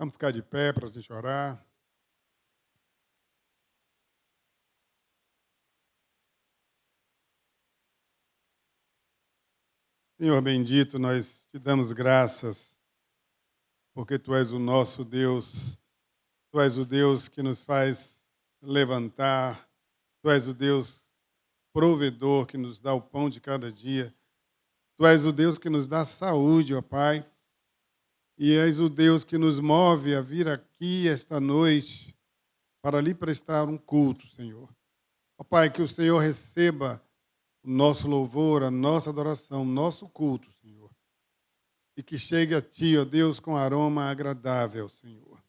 Vamos ficar de pé para a gente orar. Senhor bendito, nós te damos graças, porque Tu és o nosso Deus, Tu és o Deus que nos faz levantar, Tu és o Deus provedor que nos dá o pão de cada dia, Tu és o Deus que nos dá saúde, ó Pai, e és o Deus que nos move a vir aqui esta noite para lhe prestar um culto, Senhor. Ó Pai, que o Senhor receba o nosso louvor, a nossa adoração, o nosso culto, Senhor. E que chegue a Ti, ó Deus, com aroma agradável, Senhor.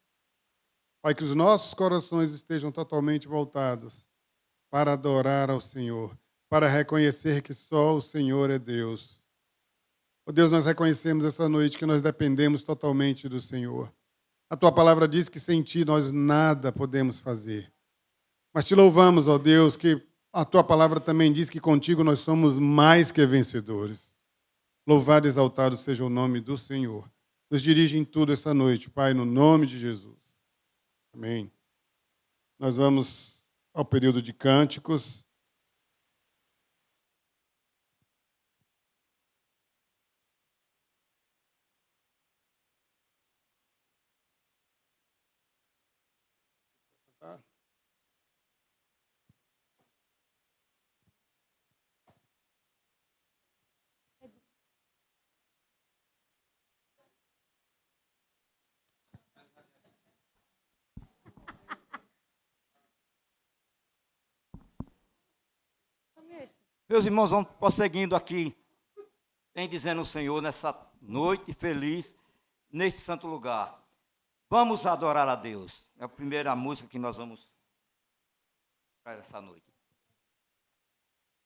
Pai, que os nossos corações estejam totalmente voltados para adorar ao Senhor, para reconhecer que só o Senhor é Deus. Ó Deus, nós reconhecemos essa noite que nós dependemos totalmente do Senhor. A Tua palavra diz que sem Ti nós nada podemos fazer. Mas Te louvamos, ó Deus, que a Tua palavra também diz que contigo nós somos mais que vencedores. Louvado e exaltado seja o nome do Senhor. Nos dirige em tudo essa noite, Pai, no nome de Jesus. Amém. Nós vamos ao período de cânticos. Meus irmãos, vamos prosseguindo aqui, bendizendo o Senhor nessa noite feliz, neste santo lugar. Vamos adorar a Deus. É a primeira música que nós vamos para essa noite.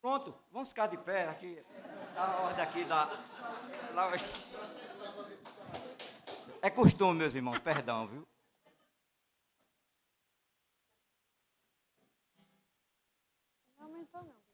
Pronto, vamos ficar de pé aqui. A ordem aqui da... É costume, meus irmãos, perdão, viu? Não aumentou, não.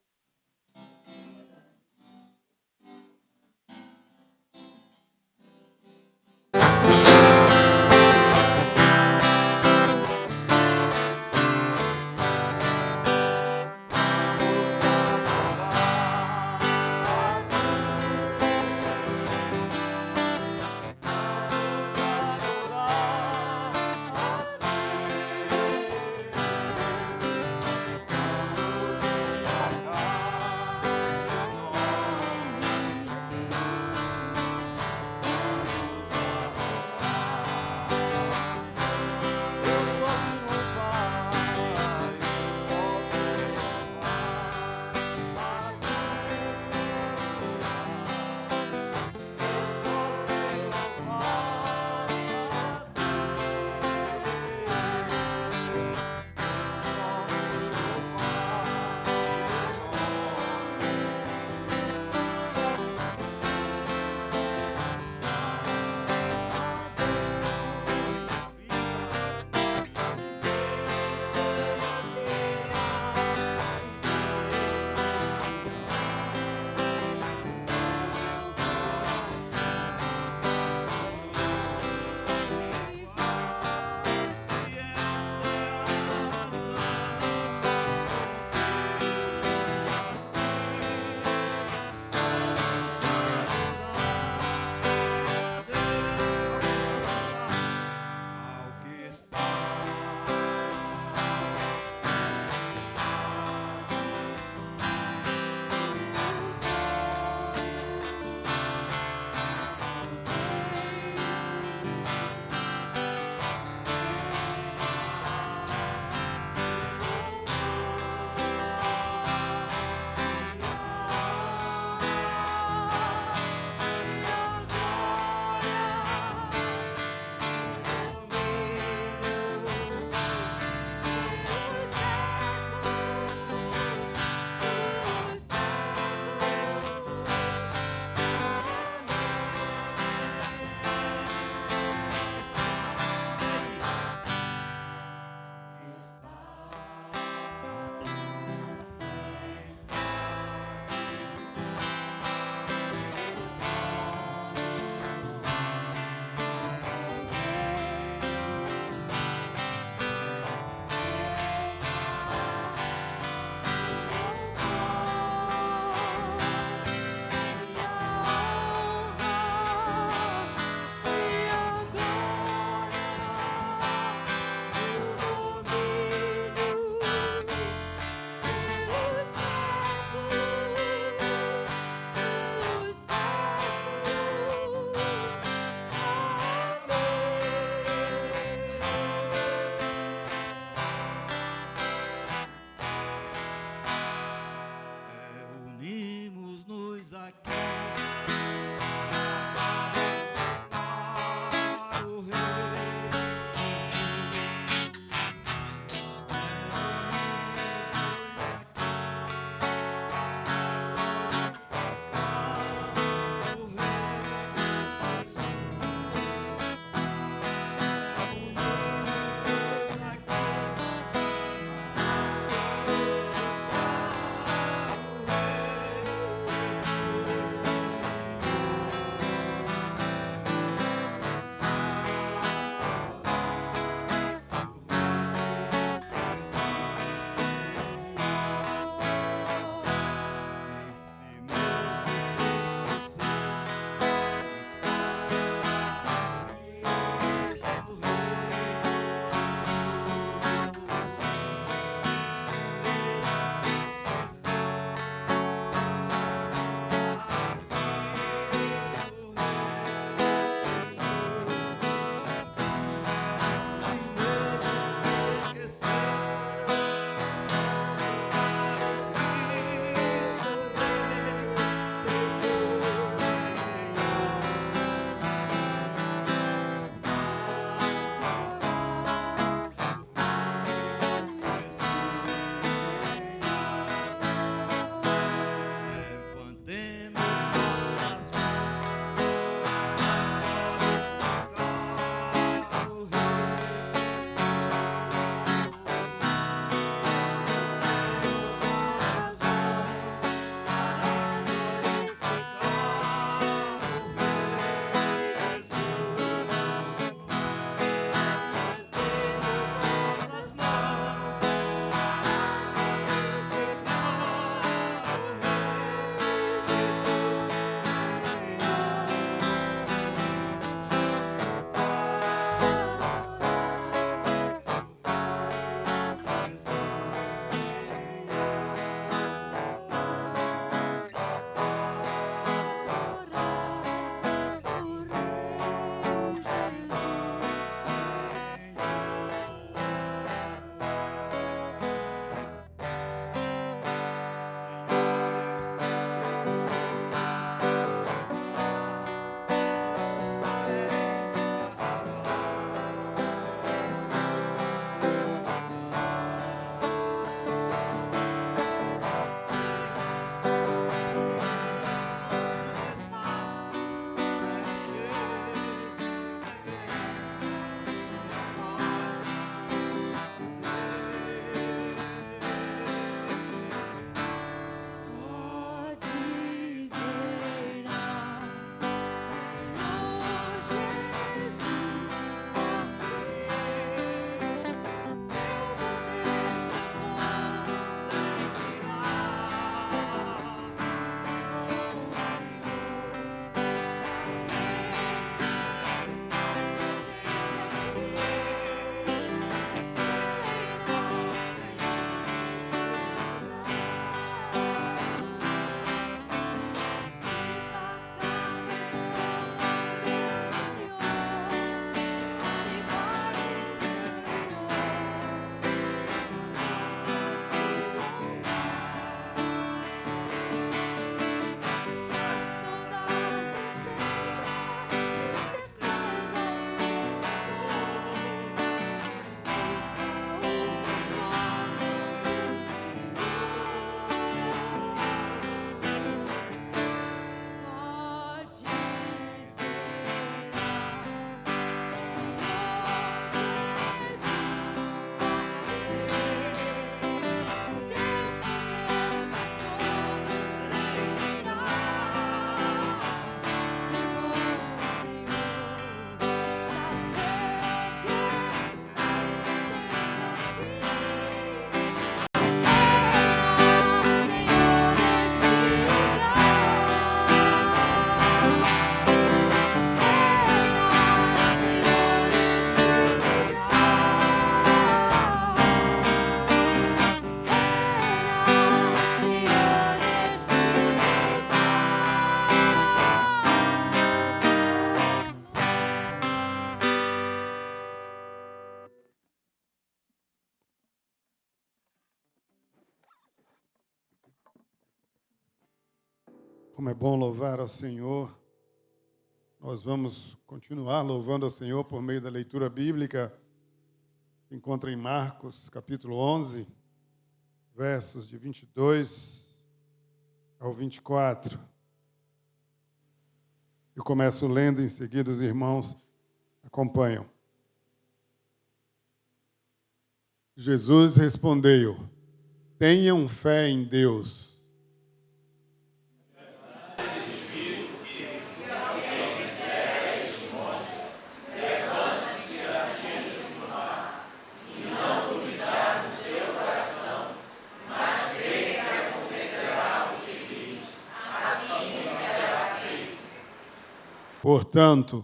Como é bom louvar ao Senhor. Nós vamos continuar louvando ao Senhor por meio da leitura bíblica que encontra em Marcos, capítulo 11, versos de 22 ao 24. Eu começo lendo, em seguida os irmãos acompanham. Jesus respondeu: tenham fé em Deus. Portanto,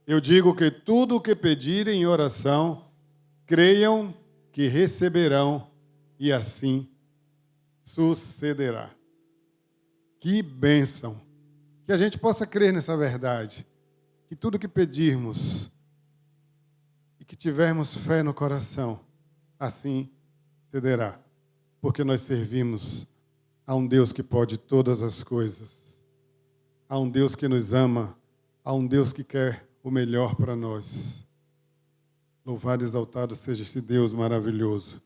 eu digo que tudo o que pedirem em oração, creiam que receberão e assim sucederá. Que bênção! Que a gente possa crer nessa verdade, que tudo que pedirmos e que tivermos fé no coração, assim sucederá, porque nós servimos a um Deus que pode todas as coisas, a um Deus que nos ama, a um Deus que quer o melhor para nós. Louvado e exaltado seja esse Deus maravilhoso.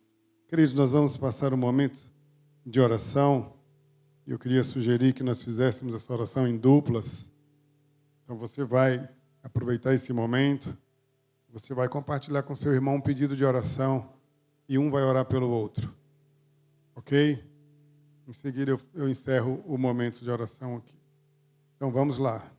Queridos, nós vamos passar um momento de oração. Eu queria sugerir que nós fizéssemos essa oração em duplas. Então você vai aproveitar esse momento, você vai compartilhar com seu irmão um pedido de oração e um vai orar pelo outro. Ok? Em seguida eu encerro o momento de oração aqui. Então vamos lá.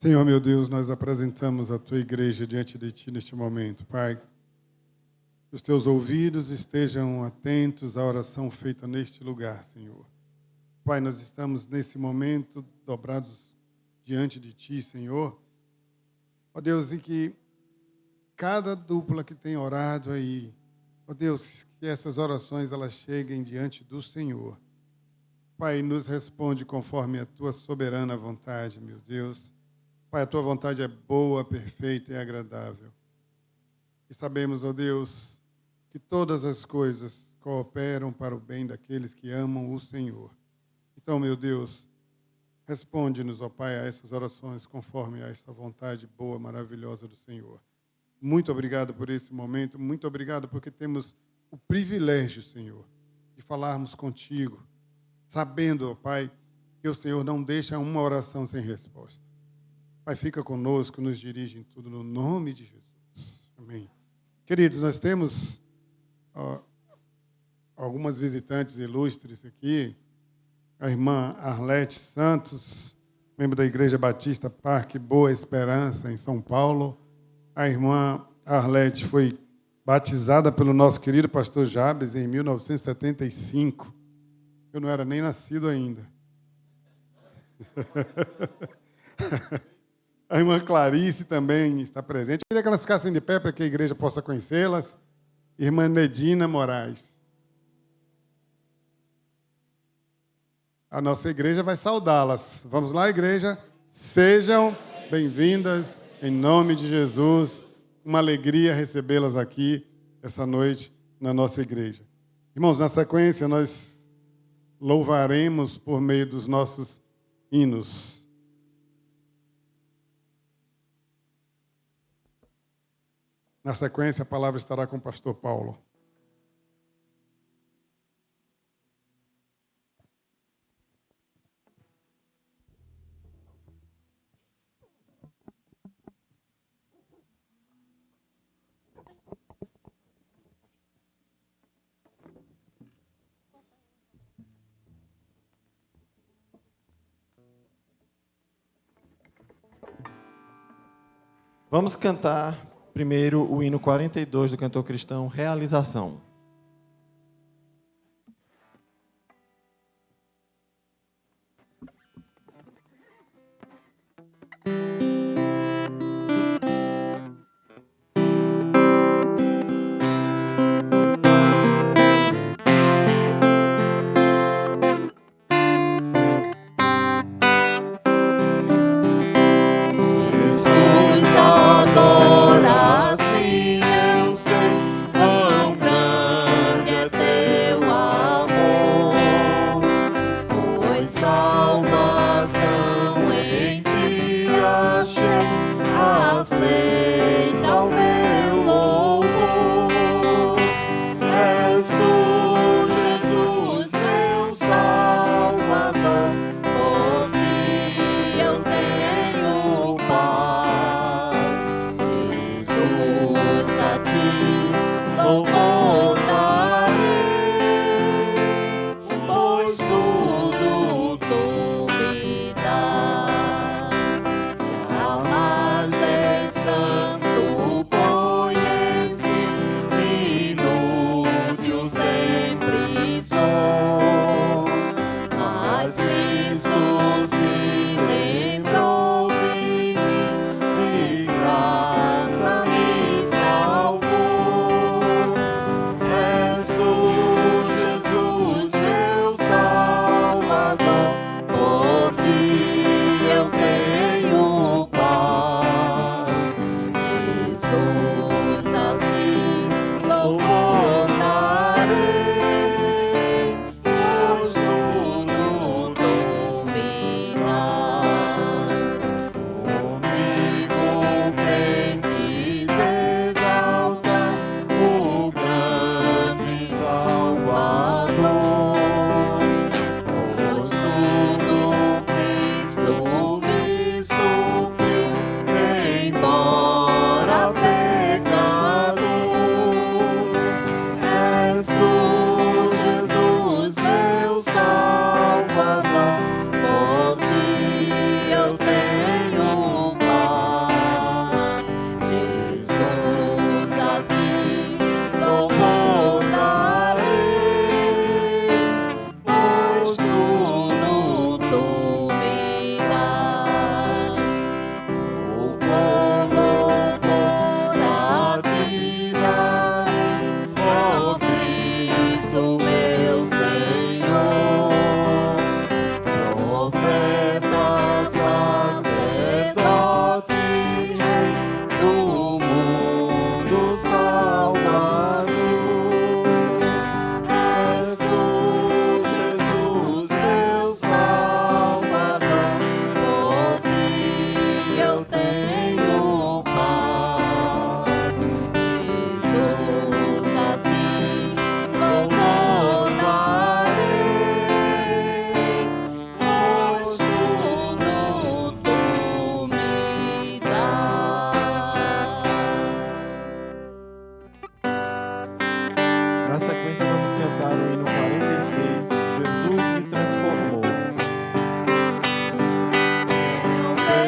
Senhor, meu Deus, nós apresentamos a Tua igreja diante de Ti neste momento, Pai. Que os Teus ouvidos estejam atentos à oração feita neste lugar, Senhor. Pai, nós estamos nesse momento dobrados diante de Ti, Senhor. Ó Deus, e que cada dupla que tem orado aí, ó Deus, que essas orações elas cheguem diante do Senhor. Pai, nos responde conforme a Tua soberana vontade, meu Deus. Pai, a Tua vontade é boa, perfeita e agradável. E sabemos, ó Deus, que todas as coisas cooperam para o bem daqueles que amam o Senhor. Então, meu Deus, responde-nos, ó Pai, a essas orações conforme a esta vontade boa, maravilhosa do Senhor. Muito obrigado por esse momento, muito obrigado porque temos o privilégio, Senhor, de falarmos contigo, sabendo, ó Pai, que o Senhor não deixa uma oração sem resposta. Pai, fica conosco, nos dirige em tudo, no nome de Jesus. Amém. Queridos, nós temos algumas visitantes ilustres aqui. A irmã Arlete Santos, membro da Igreja Batista Parque Boa Esperança, em São Paulo. A irmã Arlete foi batizada pelo nosso querido pastor Jabes em 1975. Eu não era nem nascido ainda. A irmã Clarice também está presente. Eu queria que elas ficassem de pé para que a igreja possa conhecê-las. Irmã Nedina Moraes. A nossa igreja vai saudá-las. Vamos lá, igreja? Sejam bem-vindas em nome de Jesus. Uma alegria recebê-las aqui essa noite na nossa igreja. Irmãos, na sequência nós louvaremos por meio dos nossos hinos. Na sequência, a palavra estará com o pastor Paulo. Vamos cantar primeiro o hino 42 do cantor cristão, Realização. Na sequência, vamos cantar o hino 46, Jesus me transformou.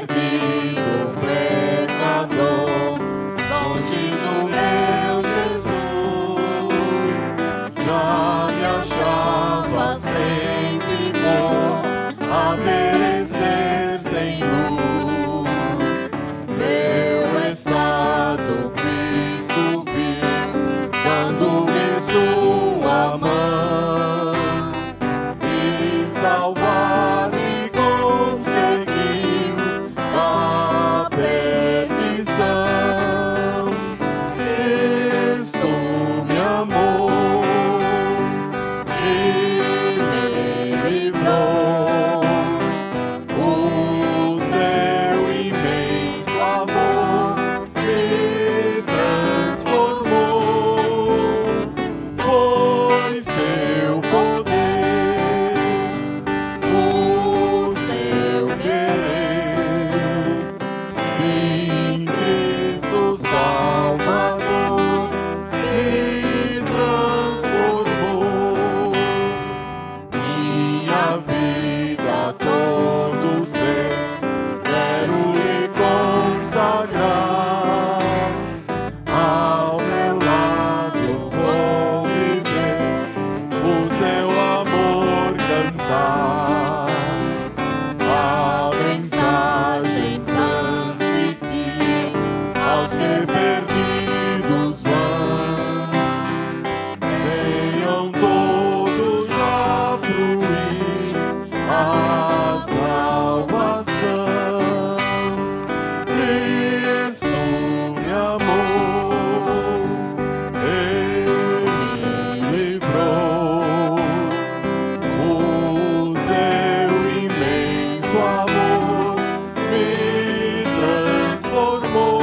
Perdido pecador, longe do meu Jesus, já me achava sem vigor, a perecer sem luz. Meu estado Cristo viu, dando-me sua mão, e salvar-me conseguiu da perdição. Cristo me amou e me livrou. O seu imenso amor me transformou. Foi seu poder, o seu querer. Sim, Cristo Salvador me transformou. Minha vida, todo ser, quero lhe consagrar. Ao seu lado vou viver, o seu amor cantar. A mensagem transmitir aos que perdidos vão. Venham todos já fruir a salvação. Cristo me amou, Ele me livrou. O seu imenso amor me transformou.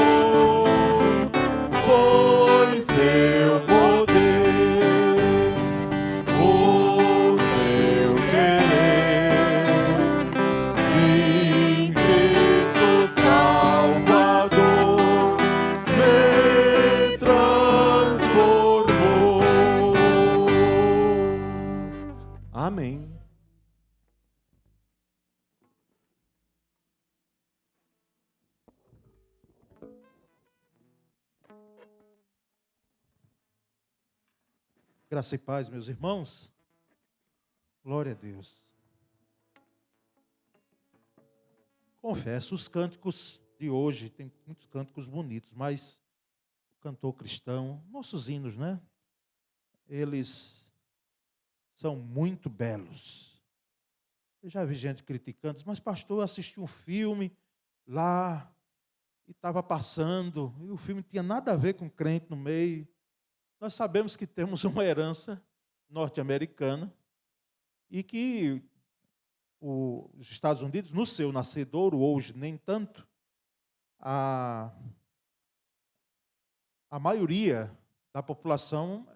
Foi seu poder, o seu querer. Sim, Cristo Salvador me transformou. Amém. Graça e paz, meus irmãos. Glória a Deus. Confesso, os cânticos de hoje, tem muitos cânticos bonitos, mas o cantor cristão, nossos hinos, né? Eles são muito belos. Eu já vi gente criticando, mas pastor, eu assisti um filme lá e estava passando, e o filme tinha nada a ver com crente no meio. Nós sabemos que temos uma herança norte-americana e que os Estados Unidos, no seu nascedouro, hoje nem tanto, a maioria da população,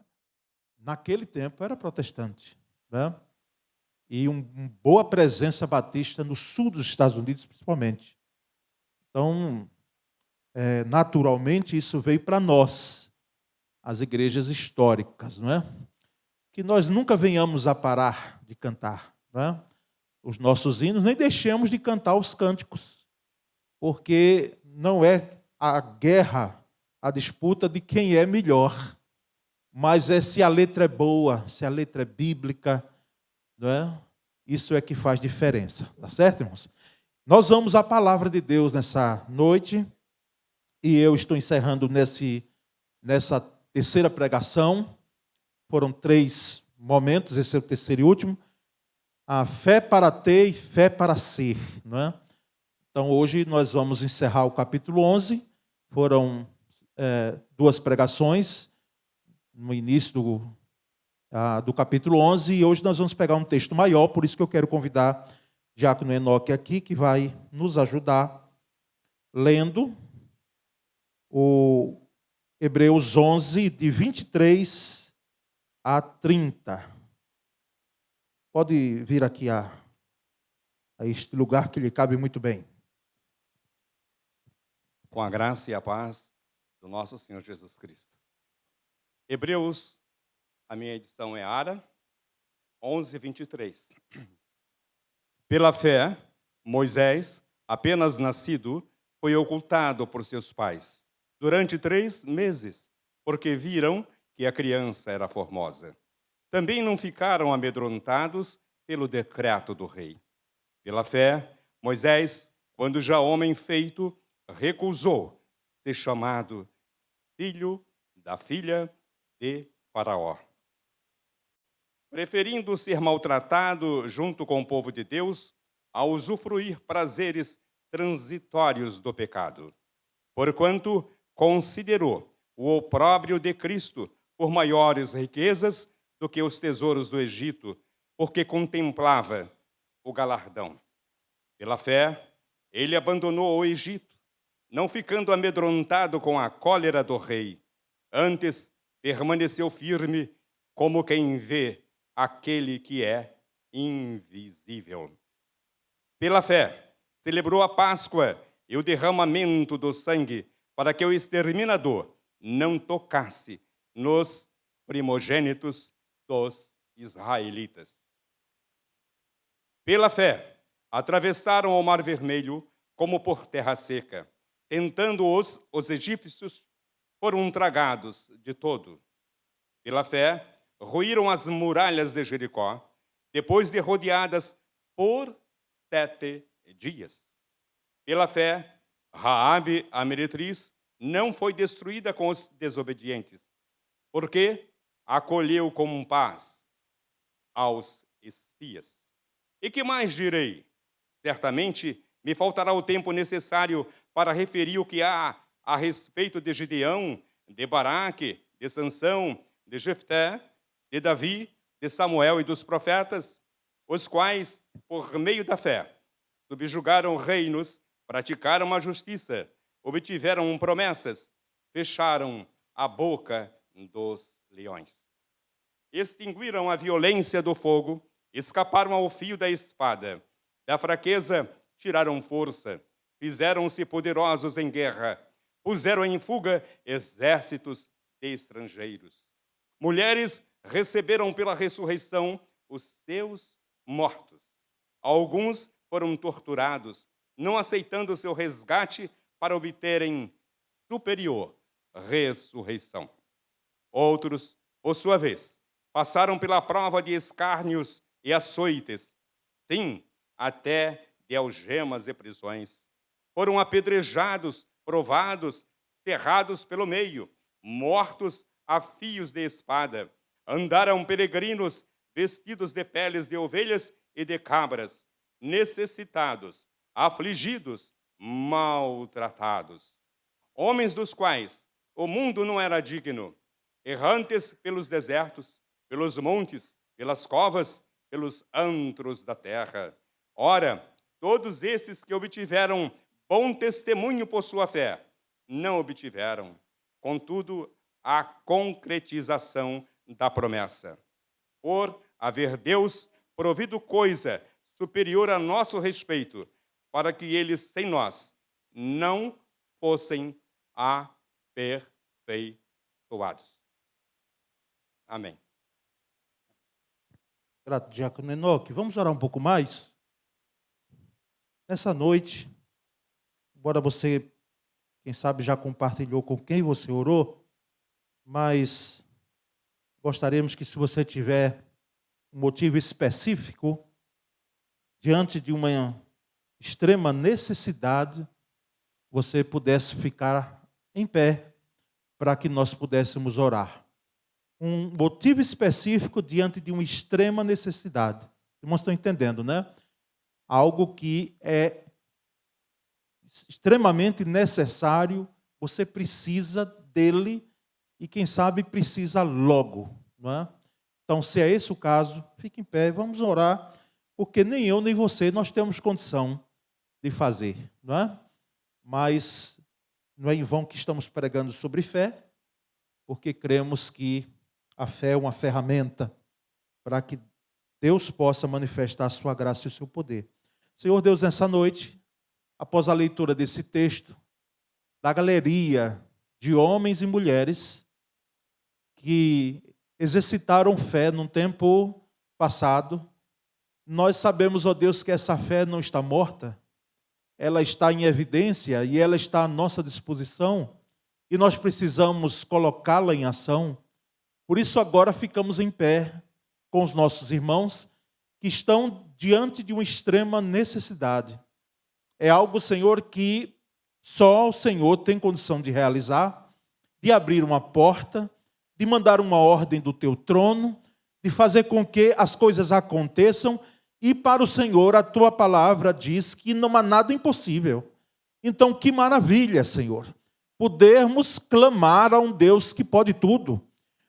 naquele tempo, era protestante, né? E uma boa presença batista no sul dos Estados Unidos, principalmente. Então, naturalmente, isso veio para nós, as igrejas históricas, não é? Que nós nunca venhamos a parar de cantar, não é? Os nossos hinos, nem deixemos de cantar os cânticos, porque não é a guerra, a disputa de quem é melhor, mas é se a letra é boa, se a letra é bíblica, não é? Isso é que faz diferença, tá certo, irmãos? Nós vamos à palavra de Deus nessa noite, e eu estou encerrando nessa terceira pregação. Foram 3 momentos, esse é o terceiro e último. A fé para ter e fé para ser, não é? Então, hoje nós vamos encerrar o capítulo 11. Foram 2 pregações no início do capítulo 11, e hoje nós vamos pegar um texto maior, por isso que eu quero convidar Diácono Enoque aqui, que vai nos ajudar lendo o Hebreus 11, de 23 a 30. Pode vir aqui a este lugar que lhe cabe muito bem. Com a graça e a paz do nosso Senhor Jesus Cristo. Hebreus, A minha edição é ARA 11:23. Pela fé, Moisés, apenas nascido, foi ocultado por seus pais durante 3 meses, porque viram que a criança era formosa. Também não ficaram amedrontados pelo decreto do rei. Pela fé, Moisés, quando já homem feito, recusou ser chamado filho da filha de Faraó, preferindo ser maltratado junto com o povo de Deus a usufruir prazeres transitórios do pecado, porquanto considerou o opróbrio de Cristo por maiores riquezas do que os tesouros do Egito, porque contemplava o galardão. Pela fé, ele abandonou o Egito, não ficando amedrontado com a cólera do rei. Antes, permaneceu firme como quem vê aquele que é invisível. Pela fé, celebrou a Páscoa e o derramamento do sangue para que o exterminador não tocasse nos primogênitos dos israelitas. Pela fé, atravessaram o Mar Vermelho como por terra seca, tentando os egípcios, foram tragados de todo. Pela fé, ruíram as muralhas de Jericó, depois de rodeadas por 7 dias. Pela fé, Raabe, a meretriz, não foi destruída com os desobedientes, porque acolheu com paz aos espias. E que mais direi? Certamente me faltará o tempo necessário para referir o que há a respeito de Gideão, de Baraque, de Sansão, de Jefté, de Davi, de Samuel e dos profetas, os quais, por meio da fé, subjugaram reinos, praticaram a justiça, obtiveram promessas, fecharam a boca dos leões. Extinguiram a violência do fogo, escaparam ao fio da espada. Da fraqueza tiraram força, fizeram-se poderosos em guerra, puseram em fuga exércitos de estrangeiros. Mulheres receberam pela ressurreição os seus mortos. Alguns foram torturados, não aceitando seu resgate para obterem superior ressurreição. Outros, por sua vez, passaram pela prova de escárnios e açoites, sim, até de algemas e prisões. Foram apedrejados, provados, cerrados pelo meio, mortos a fios de espada. Andaram peregrinos vestidos de peles de ovelhas e de cabras, necessitados, afligidos, maltratados. Homens dos quais o mundo não era digno, errantes pelos desertos, pelos montes, pelas covas, pelos antros da terra. Ora, todos esses que obtiveram bom testemunho por sua fé, não obtiveram, contudo, a concretização da promessa. Por haver Deus provido coisa superior a nosso respeito, para que eles, sem nós, não fossem aperfeiçoados. Amém. Grato, Diácono Enoque. Vamos orar um pouco mais? Nessa noite, embora você, quem sabe, já compartilhou com quem você orou, mas gostaríamos que, se você tiver um motivo específico, diante de uma extrema necessidade, você pudesse ficar em pé para que nós pudéssemos orar. Um motivo específico diante de uma extrema necessidade. Irmãos, estão entendendo, né? Algo que é extremamente necessário, você precisa dele e, quem sabe, precisa logo, não é? Então, se é esse o caso, fique em pé e vamos orar, porque nem eu nem você nós temos condição de fazer, não é? Mas não é em vão que estamos pregando sobre fé, porque cremos que a fé é uma ferramenta para que Deus possa manifestar a sua graça e o seu poder. Senhor Deus, nessa noite, após a leitura desse texto, da galeria de homens e mulheres que exercitaram fé num tempo passado. Nós sabemos, ó Deus, que essa fé não está morta, ela está em evidência e ela está à nossa disposição e nós precisamos colocá-la em ação. Por isso agora ficamos em pé com os nossos irmãos que estão diante de uma extrema necessidade. É algo, Senhor, que só o Senhor tem condição de realizar, de abrir uma porta, de mandar uma ordem do teu trono, de fazer com que as coisas aconteçam, e para o Senhor a tua palavra diz que não há nada impossível. Então, que maravilha, Senhor, podermos clamar a um Deus que pode tudo.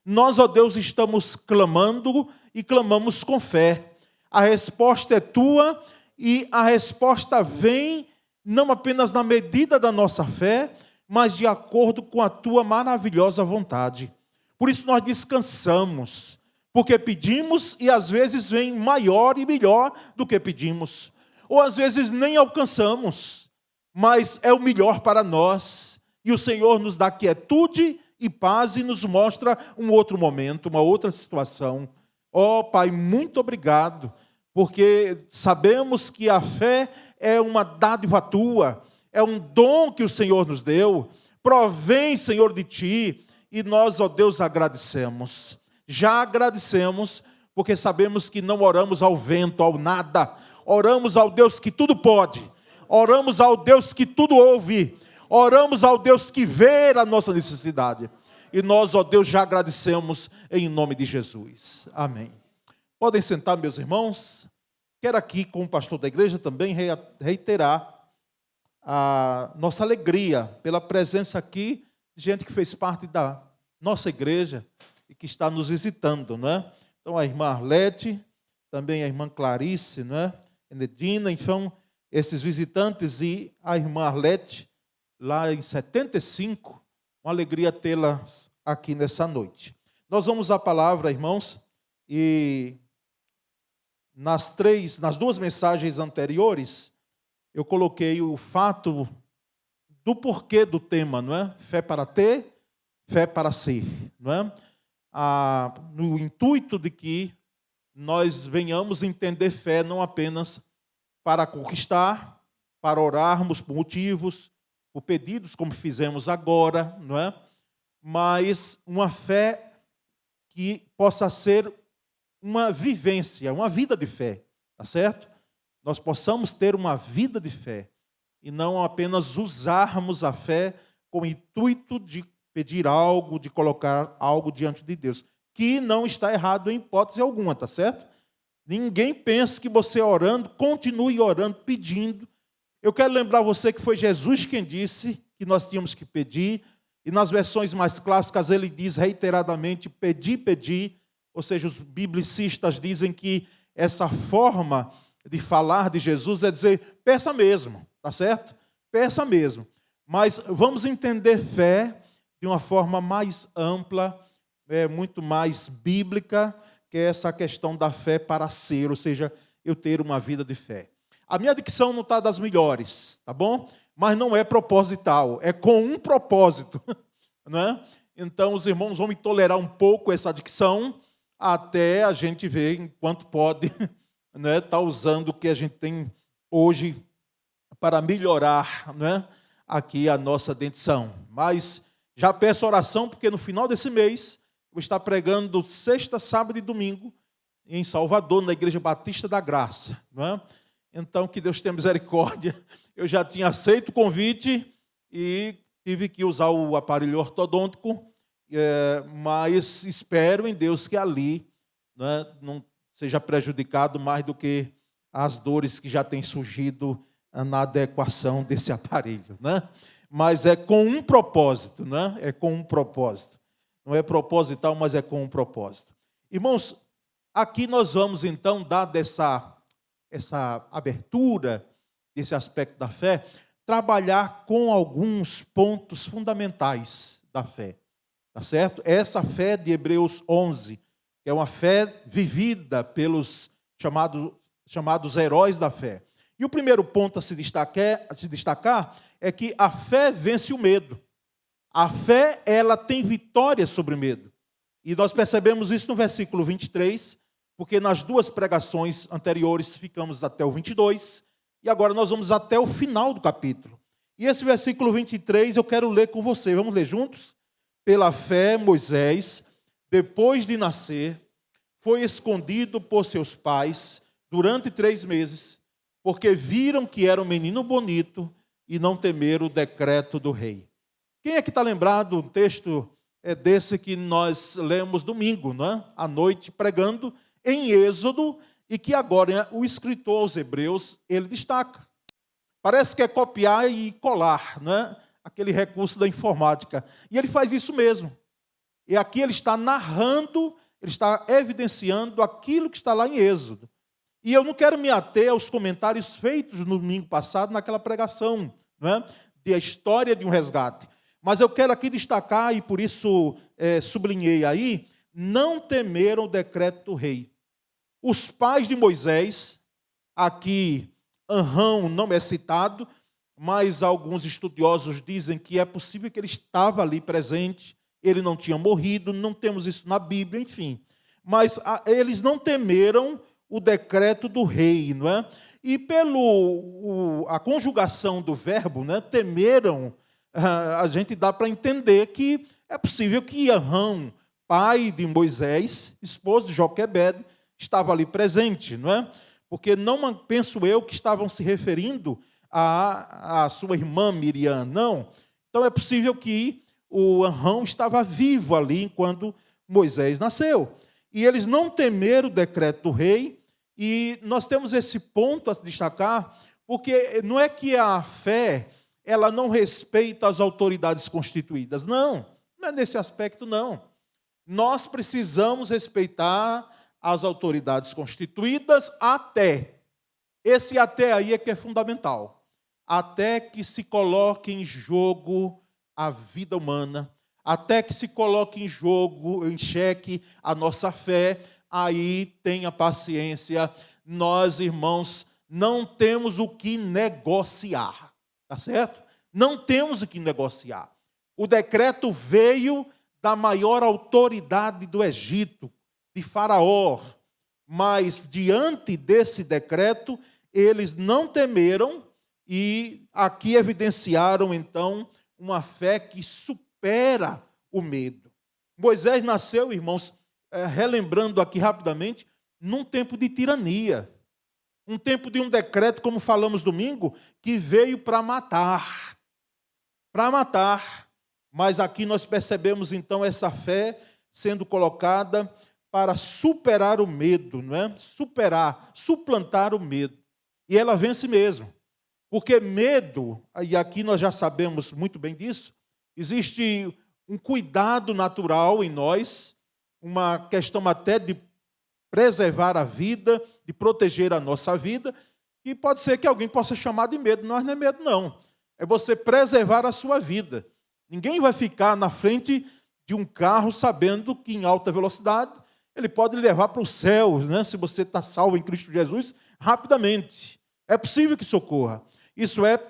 Nós, ó Deus, estamos clamando e clamamos com fé. A resposta é tua e a resposta vem não apenas na medida da nossa fé, mas de acordo com a tua maravilhosa vontade. Por isso nós descansamos, porque pedimos e às vezes vem maior e melhor do que pedimos. Ou às vezes nem alcançamos, mas é o melhor para nós. E o Senhor nos dá quietude e paz e nos mostra um outro momento, uma outra situação. Ó Pai, muito obrigado, porque sabemos que a fé é uma dádiva tua, é um dom que o Senhor nos deu, provém, Senhor, de ti, e nós, ó Deus, agradecemos. Já agradecemos, porque sabemos que não oramos ao vento, ao nada, oramos ao Deus que tudo pode, oramos ao Deus que tudo ouve, oramos ao Deus que vê a nossa necessidade. E nós, ó Deus, já agradecemos em nome de Jesus. Amém. Podem sentar, meus irmãos. Quero aqui, como pastor da igreja, também reiterar a nossa alegria pela presença aqui de gente que fez parte da nossa igreja e que está nos visitando, não é? Então, a irmã Arlete, também a irmã Clarice, não é? Enedina, então, esses visitantes e a irmã Arlete, lá em 75, uma alegria tê-las aqui nessa noite. Nós vamos à palavra, irmãos, e nas duas mensagens anteriores, eu coloquei o fato do porquê do tema, não é? Fé para ter, fé para ser, não é? No intuito de que nós venhamos entender fé não apenas para conquistar, para orarmos por motivos, por pedidos, como fizemos agora, não é? Mas uma fé que possa ser uma vivência, uma vida de fé, tá certo? Nós possamos ter uma vida de fé e não apenas usarmos a fé com o intuito de pedir algo, de colocar algo diante de Deus, que não está errado em hipótese alguma, tá certo? Ninguém pense que você orando, continue orando, pedindo. Eu quero lembrar você que foi Jesus quem disse que nós tínhamos que pedir, e nas versões mais clássicas ele diz reiteradamente, pedi, pedi. Ou seja, os biblicistas dizem que essa forma de falar de Jesus é dizer, peça mesmo, tá certo? Peça mesmo. Mas vamos entender fé de uma forma mais ampla, muito mais bíblica, que é essa questão da fé para ser, ou seja, eu ter uma vida de fé. A minha dicção não está das melhores, tá bom? Mas não é proposital, é com um propósito, não é? Então, os irmãos vão me tolerar um pouco essa dicção, até a gente ver enquanto pode, né, tá usando o que a gente tem hoje para melhorar, né, aqui a nossa dentição. Mas já peço oração, porque no final desse mês eu vou estar pregando sexta, sábado e domingo em Salvador, na Igreja Batista da Graça, não é? Então, que Deus tenha misericórdia. Eu já tinha aceito o convite e tive que usar o aparelho ortodôntico, mas espero em Deus que ali, né, não seja prejudicado mais do que as dores que já têm surgido na adequação desse aparelho, né? Mas é com um propósito, né? É com um propósito. Não é proposital, mas é com um propósito. Irmãos, aqui nós vamos então dar essa abertura, desse aspecto da fé, trabalhar com alguns pontos fundamentais da fé. Tá certo? Essa fé de Hebreus 11, que é uma fé vivida pelos chamados heróis da fé. E o primeiro ponto a se destacar é que a fé vence o medo. A fé, ela tem vitória sobre o medo. E nós percebemos isso no versículo 23, porque nas duas pregações anteriores ficamos até o 22, e agora nós vamos até o final do capítulo. E esse versículo 23 eu quero ler com você. Vamos ler juntos? Pela fé, Moisés, depois de nascer, foi escondido por seus pais durante 3 meses, porque viram que era um menino bonito e não temeram o decreto do rei. Quem é que está lembrado do texto desse que nós lemos domingo, não é? À noite, pregando em Êxodo, e que agora o escritor aos Hebreus, ele destaca. Parece que é copiar e colar, não é? Aquele recurso da informática. E ele faz isso mesmo. E aqui ele está narrando, ele está evidenciando aquilo que está lá em Êxodo. E eu não quero me ater aos comentários feitos no domingo passado, naquela pregação, não é? De a história de um resgate. Mas eu quero aqui destacar, e por isso sublinhei aí, não temeram o decreto do rei. Os pais de Moisés, aqui Amrão não é citado, mas alguns estudiosos dizem que é possível que ele estava ali presente, ele não tinha morrido, não temos isso na Bíblia, enfim. Mas eles não temeram o decreto do rei, não é? E a conjugação do verbo, né, temeram, a gente dá para entender que é possível que Amrão, pai de Moisés, esposo de Joquebede, estava ali presente, não é? Porque não penso eu que estavam se referindo à sua irmã Miriam, não. Então é possível que o Amrão estava vivo ali quando Moisés nasceu. E eles não temeram o decreto do rei, e nós temos esse ponto a destacar, porque não é que a fé ela não respeita as autoridades constituídas, não é nesse aspecto, não. Nós precisamos respeitar as autoridades constituídas esse até aí é que é fundamental, até que se coloque em jogo a vida humana, até que se coloque em jogo, em xeque a nossa fé, aí tenha paciência, nós, irmãos, não temos o que negociar, tá certo? Não temos o que negociar. O decreto veio da maior autoridade do Egito, de Faraó, mas diante desse decreto, eles não temeram e aqui evidenciaram, então, uma fé que supera o medo. Moisés nasceu, irmãos, relembrando aqui rapidamente, num tempo de tirania, um tempo de um decreto, como falamos domingo, que veio para matar, mas aqui nós percebemos, então, essa fé sendo colocada para superar o medo, não é? Suplantar o medo. E ela vence mesmo. Porque medo, e aqui nós já sabemos muito bem disso, existe um cuidado natural em nós, uma questão até de preservar a vida, de proteger a nossa vida, e pode ser que alguém possa chamar de medo. Não é medo, não. É você preservar a sua vida. Ninguém vai ficar na frente de um carro sabendo que em alta velocidade ele pode levar para o céu, né? Se você está salvo em Cristo Jesus, rapidamente. É possível que isso ocorra. Isso é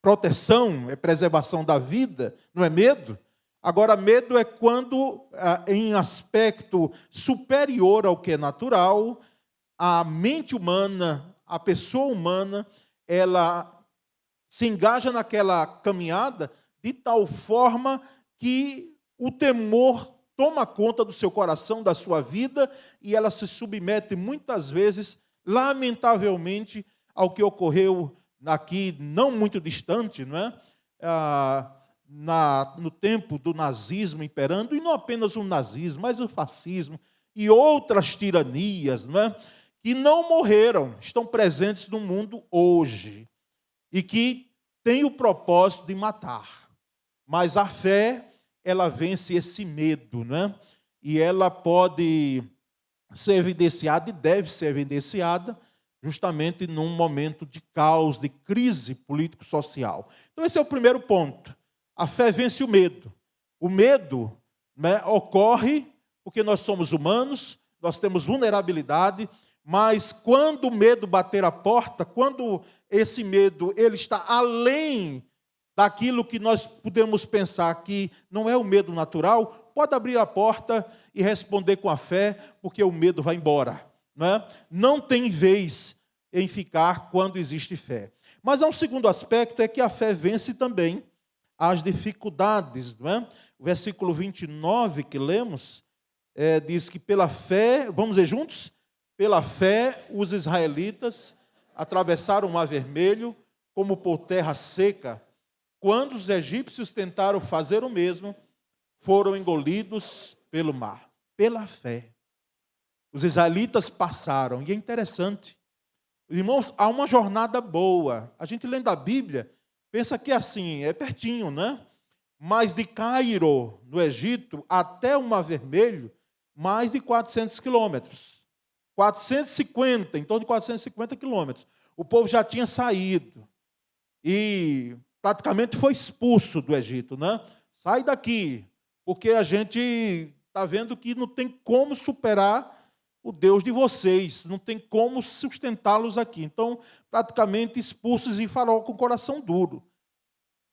proteção, é preservação da vida, não é medo? Agora, medo é quando, em aspecto superior ao que é natural, a mente humana, a pessoa humana, ela se engaja naquela caminhada de tal forma que o temor toma conta do seu coração, da sua vida, e ela se submete muitas vezes, lamentavelmente, ao que ocorreu aqui, não muito distante, não é? No tempo do nazismo imperando, e não apenas o nazismo, mas o fascismo e outras tiranias, não é? Que não morreram, estão presentes no mundo hoje, e que têm o propósito de matar. Mas a fé, ela vence esse medo, né? E ela pode ser evidenciada e deve ser evidenciada justamente num momento de caos, de crise político-social. Então esse é o primeiro ponto. A fé vence o medo. O medo, né, ocorre porque nós somos humanos, nós temos vulnerabilidade, mas quando o medo bater a porta, quando esse medo ele está além daquilo que nós podemos pensar que não é o medo natural, pode abrir a porta e responder com a fé, porque o medo vai embora. Não tem vez em ficar quando existe fé. Mas há um segundo aspecto, é que a fé vence também as dificuldades. O versículo 29 que lemos, diz que pela fé, vamos ler juntos? Pela fé, os israelitas atravessaram o Mar Vermelho como por terra seca. Quando os egípcios tentaram fazer o mesmo, foram engolidos pelo mar. Pela fé. Os israelitas passaram. E é interessante. Irmãos, há uma jornada boa. A gente lendo a Bíblia, pensa que assim, é pertinho, né? Mas de Cairo, no Egito, até o Mar Vermelho, mais de 400 quilômetros. 450, em torno de 450 quilômetros. O povo já tinha saído. E praticamente foi expulso do Egito, né? Sai daqui, porque a gente está vendo que não tem como superar o Deus de vocês, não tem como sustentá-los aqui. Então, praticamente expulsos, e Faraó com o coração duro.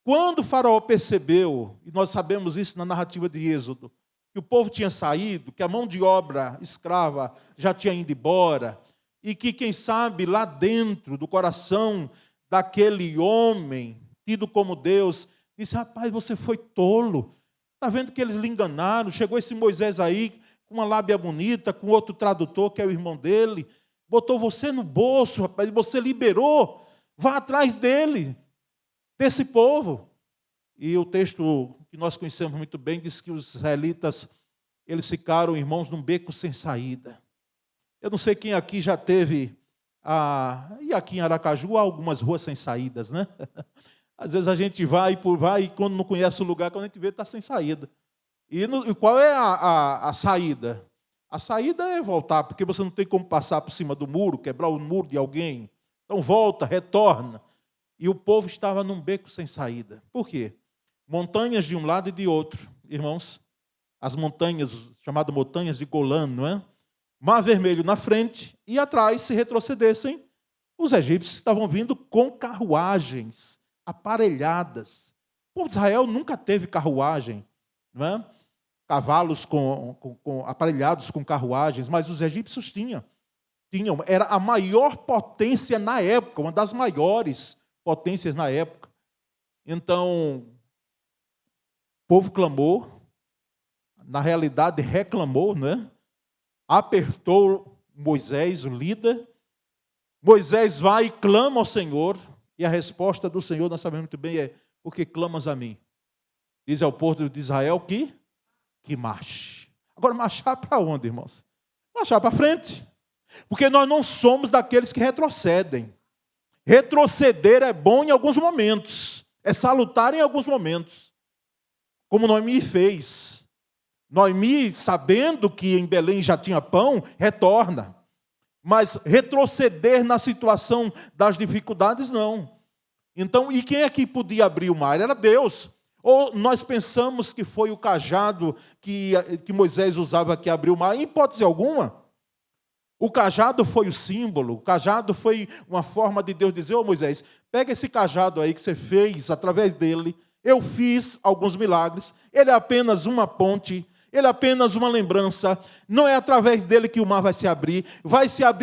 Quando Faraó percebeu, e nós sabemos isso na narrativa de Êxodo, que o povo tinha saído, que a mão de obra escrava já tinha ido embora, e que, quem sabe, lá dentro do coração daquele homem, tido como Deus, disse: rapaz, você foi tolo. Está vendo que eles lhe enganaram? Chegou esse Moisés aí, com uma lábia bonita, com outro tradutor, que é o irmão dele, botou você no bolso, rapaz, você liberou, vá atrás dele, desse povo. E o texto que nós conhecemos muito bem diz que os israelitas, eles ficaram, irmãos, num beco sem saída. Eu não sei quem aqui já teve, e aqui em Aracaju há algumas ruas sem saídas, né? Às vezes a gente vai e quando não conhece o lugar, quando a gente vê, está sem saída. E qual é a saída? A saída é voltar, porque você não tem como passar por cima do muro, quebrar o muro de alguém. Então volta, retorna. E o povo estava num beco sem saída. Por quê? Montanhas de um lado e de outro, irmãos. As montanhas, chamadas montanhas de Golã, não é? Mar Vermelho na frente e atrás, se retrocedessem, os egípcios estavam vindo com carruagens aparelhadas. O povo de Israel nunca teve carruagem, não é? Cavalos aparelhados com carruagens, mas os egípcios tinham. Era a maior potência na época, uma das maiores potências na época. Então, o povo clamou, na realidade reclamou, não é? Apertou Moisés, o líder. Moisés vai e clama ao Senhor, e a resposta do Senhor, nós sabemos muito bem, é: porque clamas a mim? Diz ao povo de Israel que marche. Agora, marchar para onde, irmãos? Marchar para frente. Porque nós não somos daqueles que retrocedem. Retroceder é bom em alguns momentos, é salutar em alguns momentos, como Noemi fez. Noemi, sabendo que em Belém já tinha pão, retorna. Mas retroceder na situação das dificuldades, não. Então, e quem é que podia abrir o mar? Era Deus. Ou nós pensamos que foi o cajado que Moisés usava que abriu o mar? Em hipótese alguma. O cajado foi o símbolo, o cajado foi uma forma de Deus dizer: ô Moisés, pega esse cajado aí que você fez através dele, eu fiz alguns milagres, ele é apenas uma ponte, ele é apenas uma lembrança, não é através dele que o mar vai se abrir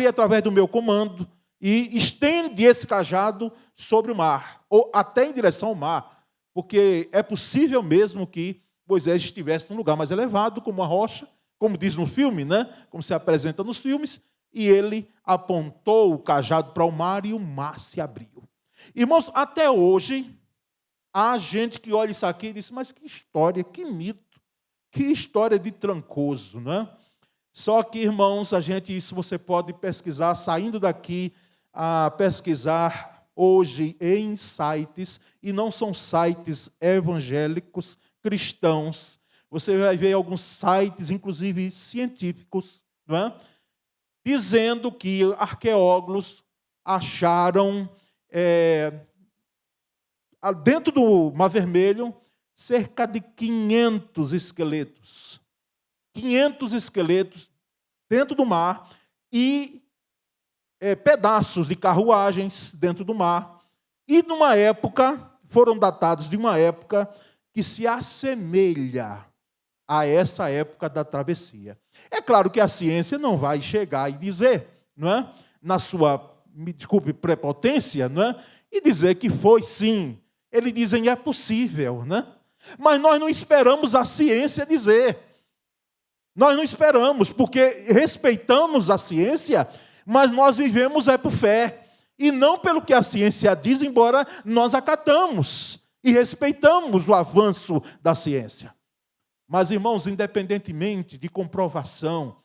através do meu comando, e estende esse cajado sobre o mar, ou até em direção ao mar, porque é possível mesmo que Moisés estivesse num lugar mais elevado, como uma rocha, como diz no filme, né? Como se apresenta nos filmes, e ele apontou o cajado para o mar e o mar se abriu. Irmãos, até hoje, há gente que olha isso aqui e diz: mas que história, que mito, que história de Trancoso, né? Só que, irmãos, isso você pode pesquisar, saindo daqui, a pesquisar hoje em sites, e não são sites evangélicos, cristãos. Você vai ver alguns sites, inclusive científicos, não é? Dizendo que arqueólogos acharam, dentro do Mar Vermelho, cerca de 500 esqueletos. 500 esqueletos dentro do mar e pedaços de carruagens dentro do mar. E numa época, foram datados de uma época que se assemelha a essa época da travessia. É claro que a ciência não vai chegar e dizer, não é? Na sua, me desculpe, prepotência, não é? E dizer que foi sim. Eles dizem é possível, né? Mas nós não esperamos a ciência dizer. Nós não esperamos, porque respeitamos a ciência, mas nós vivemos por fé. E não pelo que a ciência diz, embora nós acatamos e respeitamos o avanço da ciência. Mas, irmãos, independentemente de comprovação,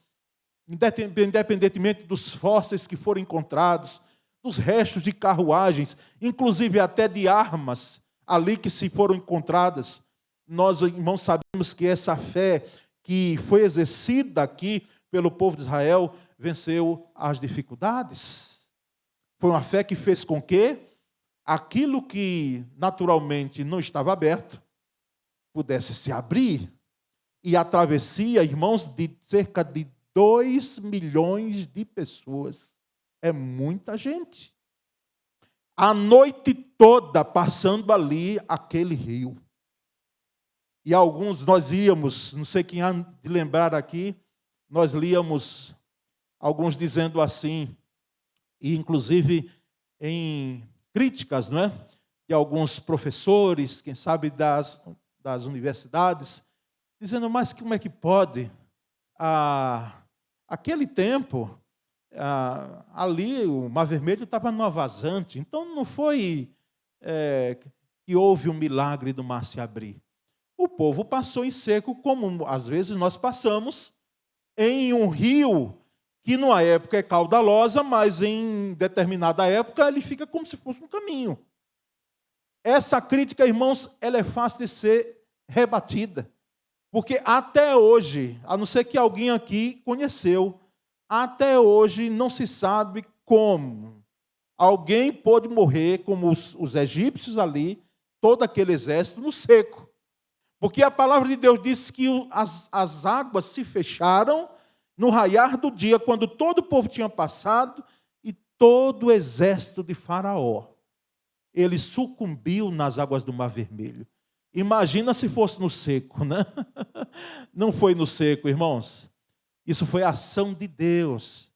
independentemente dos fósseis que foram encontrados, dos restos de carruagens, inclusive até de armas ali que se foram encontradas, nós, irmãos, sabemos que essa fé que foi exercida aqui pelo povo de Israel venceu as dificuldades. Foi uma fé que fez com que aquilo que naturalmente não estava aberto pudesse se abrir. E a travessia, irmãos, de cerca de 2 milhões de pessoas. É muita gente. A noite toda passando ali aquele rio. E alguns nós íamos, não sei quem há de lembrar aqui, nós líamos alguns dizendo assim, e inclusive em críticas, não é? De alguns professores, quem sabe das universidades, dizendo, mas como é que pode? Aquele tempo, ali o Mar Vermelho estava numa vazante, então não foi que houve um milagre do mar se abrir. O povo passou em seco, como às vezes nós passamos, em um rio que numa época é caudalosa, mas em determinada época ele fica como se fosse um caminho. Essa crítica, irmãos, ela é fácil de ser rebatida. Porque até hoje, a não ser que alguém aqui conheceu, até hoje não se sabe como alguém pôde morrer, como os egípcios ali, todo aquele exército, no seco. Porque a palavra de Deus diz que as águas se fecharam no raiar do dia, quando todo o povo tinha passado, e todo o exército de Faraó, ele sucumbiu nas águas do Mar Vermelho. Imagina se fosse no seco, né? Não foi no seco, irmãos. Isso foi a ação de Deus,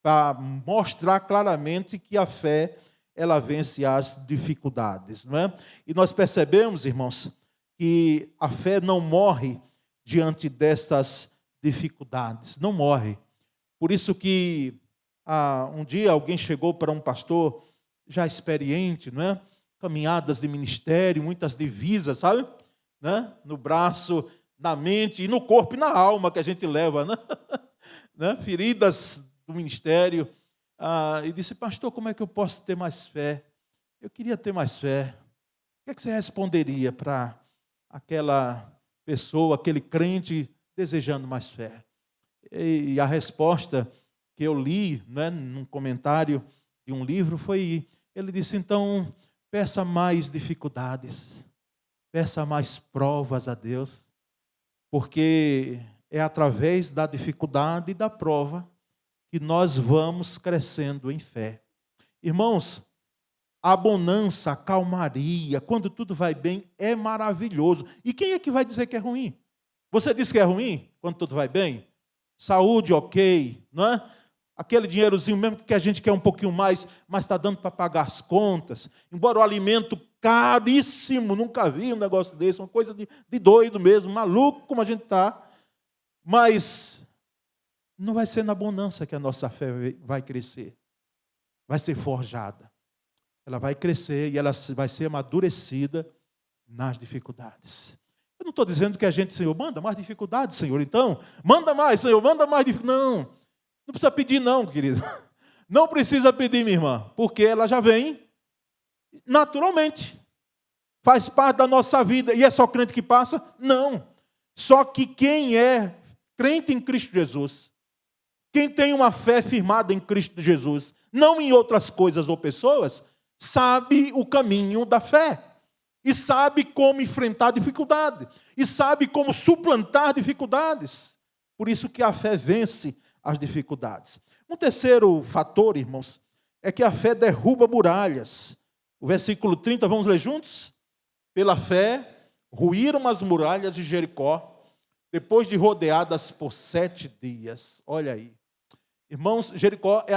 para mostrar claramente que a fé, ela vence as dificuldades, não é? E nós percebemos, irmãos, que a fé não morre diante destas dificuldades, não morre. Por isso que um dia alguém chegou para um pastor já experiente, não é? Caminhadas de ministério, muitas divisas, sabe? Né? No braço, na mente e no corpo e na alma que a gente leva, né? Né? Feridas do ministério. E disse, pastor, como é que eu posso ter mais fé? Eu queria ter mais fé. O que é que você responderia para aquela pessoa, aquele crente desejando mais fé? E a resposta que eu li, né, num comentário de um livro foi, ele disse, então, peça mais dificuldades, peça mais provas a Deus, porque é através da dificuldade e da prova que nós vamos crescendo em fé. Irmãos, a bonança, a calmaria, quando tudo vai bem, é maravilhoso. E quem é que vai dizer que é ruim? Você diz que é ruim quando tudo vai bem? Saúde, ok, não é? Aquele dinheirozinho mesmo que a gente quer um pouquinho mais, mas está dando para pagar as contas. Embora o alimento caríssimo, nunca vi um negócio desse, uma coisa de doido mesmo, maluco como a gente está. Mas não vai ser na bonança que a nossa fé vai crescer. Vai ser forjada. Ela vai crescer e ela vai ser amadurecida nas dificuldades. Eu não estou dizendo que a gente, Senhor, manda mais dificuldades, Senhor, então. Manda mais, Senhor, manda mais dificuldades. Não precisa pedir não, querido. Não precisa pedir, minha irmã, porque ela já vem naturalmente. Faz parte da nossa vida. E é só crente que passa? Não. Só que quem é crente em Cristo Jesus, quem tem uma fé firmada em Cristo Jesus, não em outras coisas ou pessoas, sabe o caminho da fé. E sabe como enfrentar dificuldade. E sabe como suplantar dificuldades. Por isso que a fé vence as dificuldades. Um terceiro fator, irmãos, é que a fé derruba muralhas. O versículo 30, vamos ler juntos? Pela fé, ruíram as muralhas de Jericó, depois de rodeadas por 7 dias. Olha aí. Irmãos, Jericó é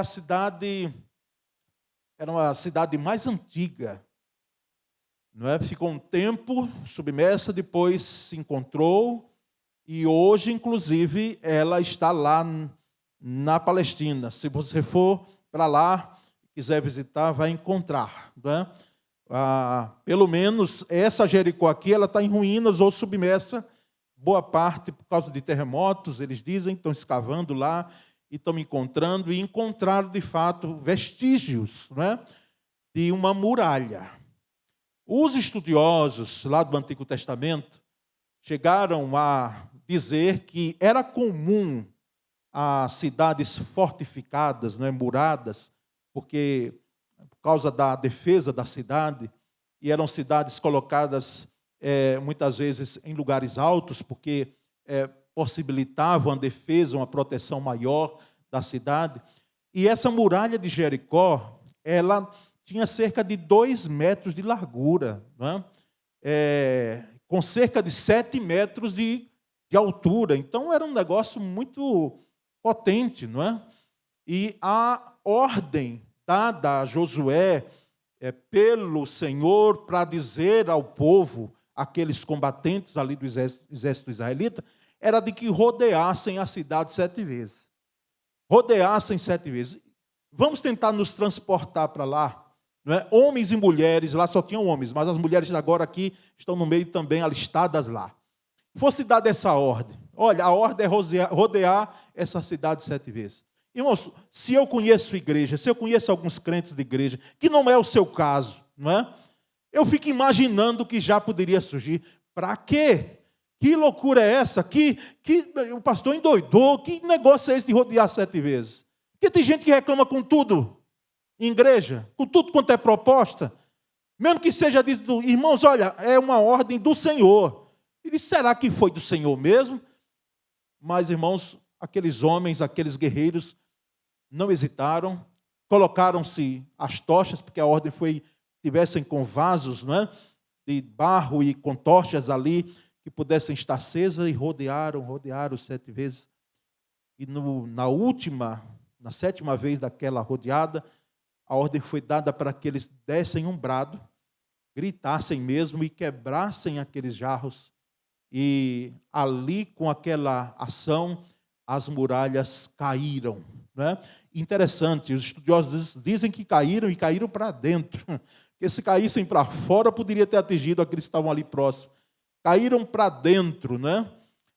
era uma cidade mais antiga. Não é? Ficou um tempo submersa, depois se encontrou, e hoje, inclusive, ela está lá na Palestina. Se você for para lá, quiser visitar, vai encontrar. Não é? Pelo menos essa Jericó aqui, ela está em ruínas ou submersa, boa parte por causa de terremotos, eles dizem, estão escavando lá e estão encontrando, e encontraram, de fato, vestígios, não é? De uma muralha. Os estudiosos lá do Antigo Testamento chegaram a dizer que era comum as cidades fortificadas, não é, muradas, por causa da defesa da cidade, e eram cidades colocadas muitas vezes em lugares altos, porque possibilitavam a defesa, uma proteção maior da cidade. E essa muralha de Jericó, ela tinha cerca de 2 metros de largura, não é? Com cerca de 7 metros de altura. Então, era um negócio muito potente, não é? E a ordem dada a Josué pelo Senhor para dizer ao povo, aqueles combatentes ali do exército israelita, era de que rodeassem a cidade 7 vezes. Rodeassem 7 vezes. Vamos tentar nos transportar para lá. Não é? Homens e mulheres, lá só tinham homens, mas as mulheres agora aqui estão no meio também alistadas lá. Fosse dada essa ordem. Olha, a ordem é rodear essa cidade 7 vezes. Irmãos, se eu conheço igreja, se eu conheço alguns crentes de igreja, que não é o seu caso, não é? Eu fico imaginando que já poderia surgir. Para quê? Que loucura é essa? Que o pastor endoidou? Que negócio é esse de rodear 7 vezes? Porque tem gente que reclama com tudo em igreja, com tudo quanto é proposta. Mesmo que seja dito, irmãos, olha, é uma ordem do Senhor. E disse, será que foi do Senhor mesmo? Mas, irmãos, aqueles homens, aqueles guerreiros, não hesitaram, colocaram-se as tochas, porque a ordem foi, tivessem com vasos, não é? De barro e com tochas ali, que pudessem estar acesas, e rodearam 7 vezes. E na 7ª vez daquela rodeada, a ordem foi dada para que eles dessem um brado, gritassem mesmo e quebrassem aqueles jarros. E ali, com aquela ação, as muralhas caíram. Né? Interessante, os estudiosos dizem que caíram e caíram para dentro. Porque se caíssem para fora, poderia ter atingido aqueles que estavam ali próximos. Caíram para dentro, né?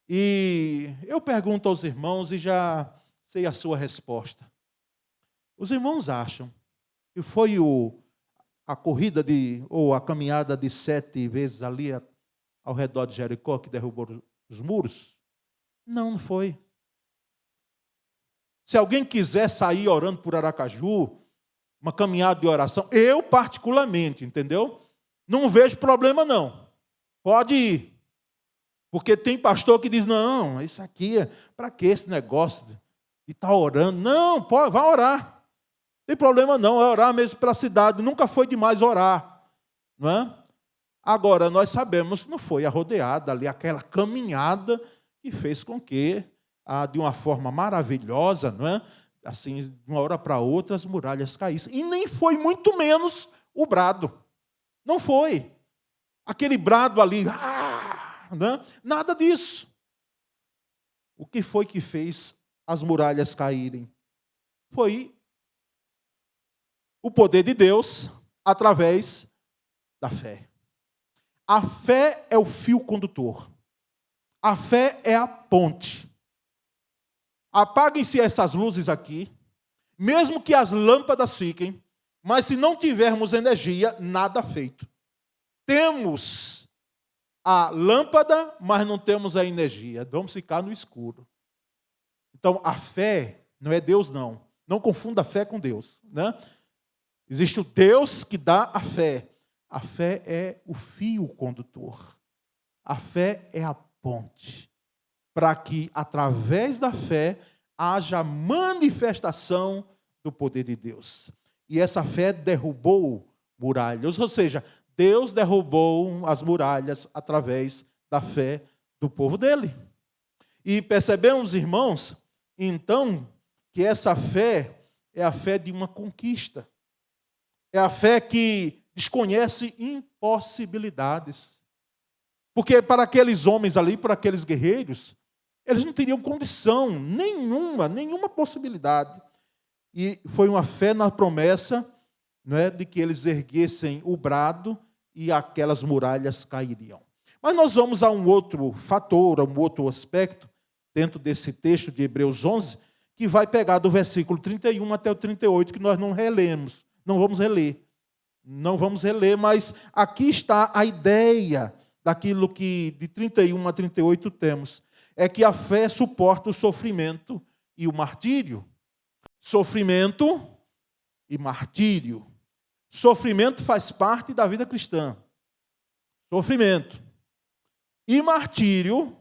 E eu pergunto aos irmãos e já sei a sua resposta. Os irmãos acham que foi a corrida ou a caminhada de 7 vezes ali ao redor de Jericó que derrubou os muros? Não foi. Se alguém quiser sair orando por Aracaju, uma caminhada de oração, eu particularmente, entendeu? Não vejo problema não. Pode ir. Porque tem pastor que diz, não, isso aqui para que esse negócio de estar orando? Não, pode, vá orar. Não tem problema não, é orar mesmo pela cidade. Nunca foi demais orar. Não é? Agora, nós sabemos que não foi a rodeada ali, aquela caminhada que fez com que, de uma forma maravilhosa, não é? Assim, de uma hora para outra, as muralhas caíssem. E nem foi muito menos o brado. Não foi. Aquele brado ali, não é? Nada disso. O que foi que fez as muralhas caírem? Foi o poder de Deus através da fé. A fé é o fio condutor. A fé é a ponte. Apaguem-se essas luzes aqui, mesmo que as lâmpadas fiquem, mas se não tivermos energia, nada feito. Temos a lâmpada, mas não temos a energia. Vamos ficar no escuro. Então, a fé não é Deus, não. Não confunda a fé com Deus, né? Existe o Deus que dá a fé. A fé é o fio condutor. A fé é a ponte. Para que, através da fé, haja manifestação do poder de Deus. E essa fé derrubou muralhas. Ou seja, Deus derrubou as muralhas através da fé do povo dele. E percebemos, irmãos, então, que essa fé é a fé de uma conquista. É a fé que desconhece impossibilidades. Porque para aqueles homens ali, para aqueles guerreiros, eles não teriam condição, nenhuma possibilidade. E foi uma fé na promessa, não é, de que eles erguessem o brado e aquelas muralhas cairiam. Mas nós vamos a um outro fator, a um outro aspecto, dentro desse texto de Hebreus 11, que vai pegar do versículo 31 até o 38, que nós não relemos, não vamos reler, mas aqui está a ideia daquilo que de 31 a 38 temos, é que a fé suporta o sofrimento e o martírio. Sofrimento e martírio. Sofrimento faz parte da vida cristã. Sofrimento e martírio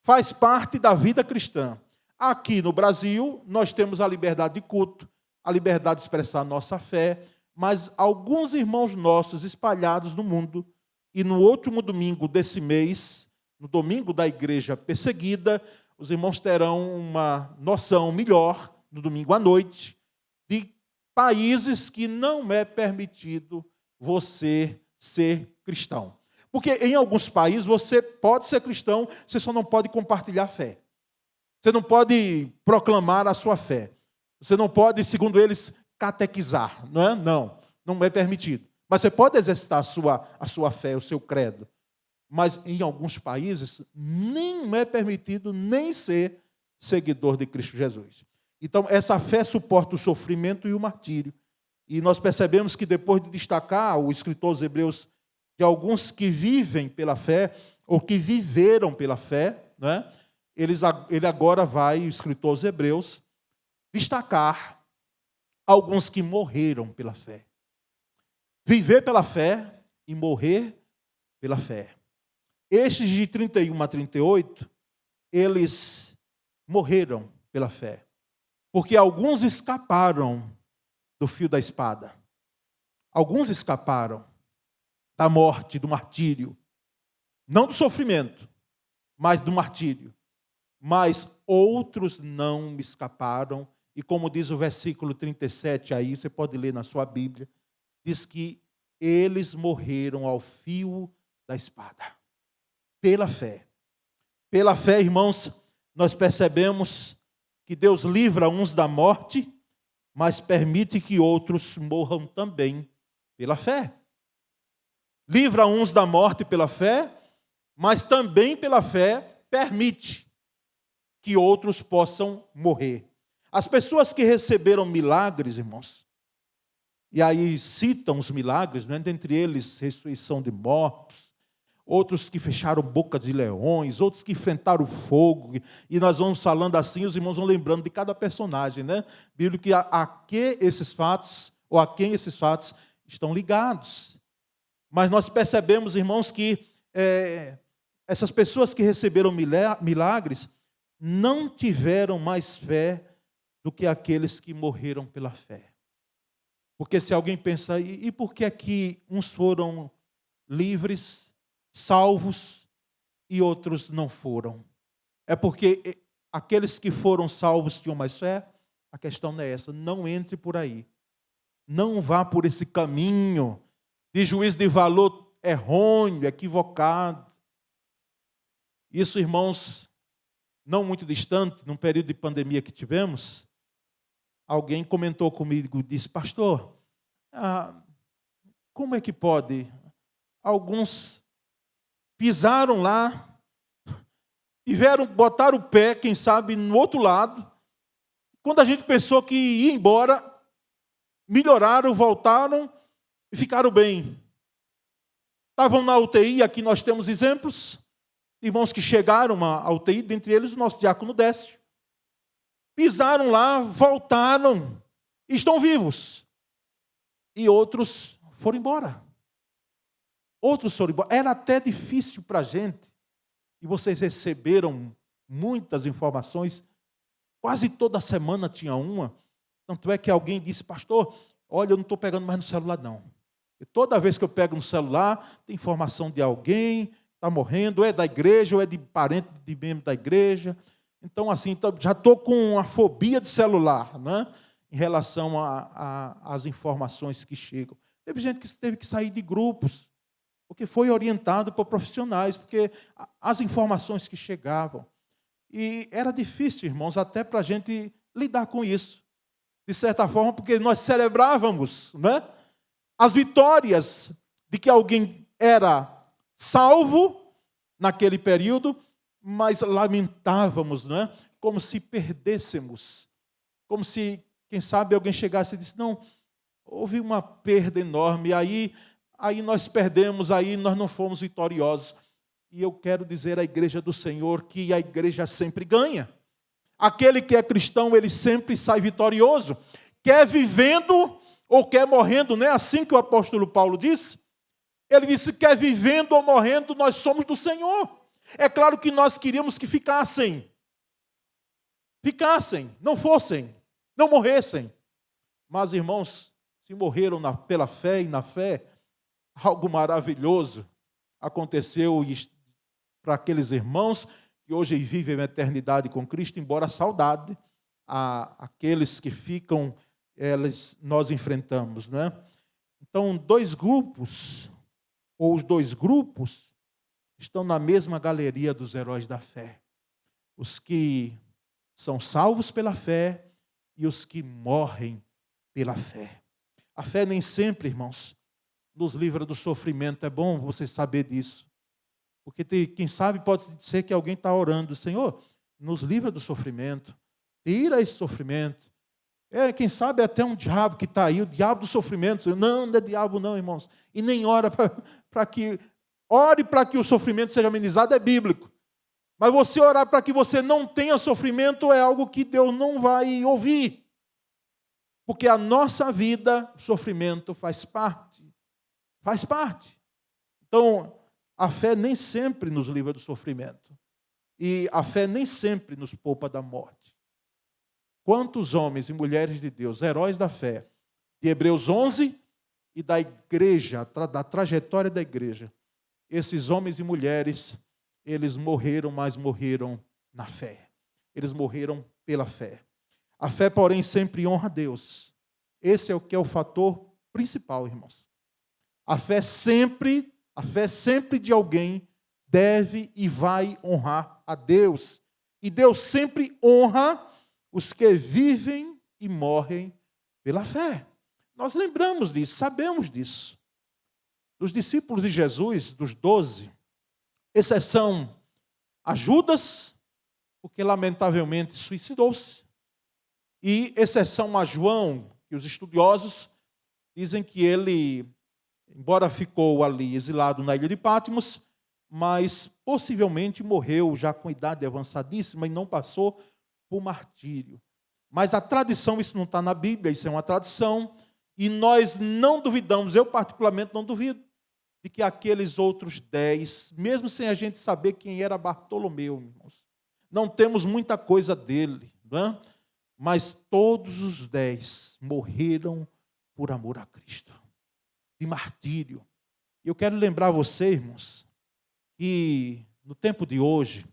faz parte da vida cristã. Aqui no Brasil, nós temos a liberdade de culto, a liberdade de expressar a nossa fé, mas alguns irmãos nossos espalhados no mundo, e no último domingo desse mês, no domingo da igreja perseguida, os irmãos terão uma noção melhor, no domingo à noite, de países que não é permitido você ser cristão. Porque em alguns países você pode ser cristão, você só não pode compartilhar a fé. Você não pode proclamar a sua fé. Você não pode, segundo eles, catequizar. Não é permitido. Mas você pode exercitar a sua fé, o seu credo. Mas em alguns países nem é permitido nem ser seguidor de Cristo Jesus. Então, essa fé suporta o sofrimento e o martírio. E nós percebemos que depois de destacar o escritor aos Hebreus de alguns que vivem pela fé, ou que viveram pela fé, né? Ele agora vai, o escritor aos Hebreus, destacar alguns que morreram pela fé. Viver pela fé e morrer pela fé. Estes de 31 a 38, eles morreram pela fé. Porque alguns escaparam do fio da espada. Alguns escaparam da morte, do martírio. Não do sofrimento, mas do martírio. Mas outros não escaparam. E como diz o versículo 37 aí, você pode ler na sua Bíblia, diz que eles morreram ao fio da espada. Pela fé. Pela fé, irmãos, nós percebemos que Deus livra uns da morte, mas permite que outros morram também pela fé. Livra uns da morte pela fé, mas também pela fé permite que outros possam morrer. As pessoas que receberam milagres, irmãos, e aí citam os milagres, né? Dentre eles, ressurreição de mortos, outros que fecharam boca de leões, outros que enfrentaram o fogo, e nós vamos falando assim, os irmãos vão lembrando de cada personagem, né? Bíblico, que a quem esses fatos estão ligados. Mas nós percebemos, irmãos, que essas pessoas que receberam milagres não tiveram mais fé do que aqueles que morreram pela fé. Porque se alguém pensa, e por que aqui uns foram livres, salvos, e outros não foram? É porque aqueles que foram salvos tinham mais fé? A questão não é essa, não entre por aí. Não vá por esse caminho de juízo de valor errôneo, equivocado. Isso, irmãos, não muito distante, num período de pandemia que tivemos, alguém comentou comigo, disse, pastor, como é que pode? Alguns pisaram lá, botaram o pé, quem sabe, no outro lado. Quando a gente pensou que ia embora, melhoraram, voltaram e ficaram bem. Estavam na UTI, aqui nós temos exemplos, irmãos que chegaram à UTI, dentre eles o nosso diácono Décio. Pisaram lá, voltaram, estão vivos. E outros foram embora. Era até difícil para a gente, e vocês receberam muitas informações, quase toda semana tinha uma. Tanto é que alguém disse, pastor, olha, eu não estou pegando mais no celular, não. E toda vez que eu pego no celular, tem informação de alguém, está morrendo, ou é da igreja, ou é de parente de membro da igreja. Então, assim, já estou com uma fobia de celular, né? Em relação às informações que chegam. Teve gente que teve que sair de grupos, porque foi orientado por profissionais, porque as informações que chegavam. E era difícil, irmãos, até para a gente lidar com isso. De certa forma, porque nós celebrávamos, né, as vitórias de que alguém era salvo naquele período, mas lamentávamos, né, como se perdêssemos. Como se, quem sabe, alguém chegasse e disse, não, houve uma perda enorme, aí nós perdemos, aí nós não fomos vitoriosos. E eu quero dizer à igreja do Senhor que a igreja sempre ganha. Aquele que é cristão, ele sempre sai vitorioso. Quer vivendo ou quer morrendo, não é assim que o apóstolo Paulo disse? Ele disse, quer vivendo ou morrendo, nós somos do Senhor. É claro que nós queríamos que ficassem, não fossem, não morressem. Mas, irmãos, se morreram pela fé e na fé, algo maravilhoso aconteceu para aqueles irmãos que hoje vivem a eternidade com Cristo, embora a saudade aqueles que ficam, nós enfrentamos, né? Então, dois grupos, ou os dois grupos, estão na mesma galeria dos heróis da fé. Os que são salvos pela fé e os que morrem pela fé. A fé nem sempre, irmãos, nos livra do sofrimento. É bom você saber disso. Porque quem sabe pode ser que alguém está orando, Senhor, nos livra do sofrimento, tira esse sofrimento. Quem sabe até um diabo que está aí, o diabo do sofrimento. Não é diabo não, irmãos. E nem ore para que o sofrimento seja amenizado, é bíblico. Mas você orar para que você não tenha sofrimento é algo que Deus não vai ouvir. Porque a nossa vida, o sofrimento faz parte. Faz parte. Então, a fé nem sempre nos livra do sofrimento. E a fé nem sempre nos poupa da morte. Quantos homens e mulheres de Deus, heróis da fé, de Hebreus 11 e da igreja, da trajetória da igreja, esses homens e mulheres, eles morreram, mas morreram na fé. Eles morreram pela fé. A fé, porém, sempre honra a Deus. Esse é o que é o fator principal, irmãos. A fé sempre de alguém deve e vai honrar a Deus. E Deus sempre honra os que vivem e morrem pela fé. Nós lembramos disso, sabemos disso. Dos discípulos de Jesus, dos 12, exceção a Judas, porque lamentavelmente suicidou-se, e exceção a João, que os estudiosos dizem que ele, embora ficou ali exilado na ilha de Patmos, mas possivelmente morreu já com idade avançadíssima e não passou por martírio. Mas a tradição, isso não está na Bíblia, isso é uma tradição, e nós não duvidamos, eu particularmente não duvido, de que aqueles outros 10, mesmo sem a gente saber quem era Bartolomeu, irmãos, não temos muita coisa dele, não é? Mas todos os 10 morreram por amor a Cristo, de martírio. E eu quero lembrar você, irmãos, que no tempo de hoje,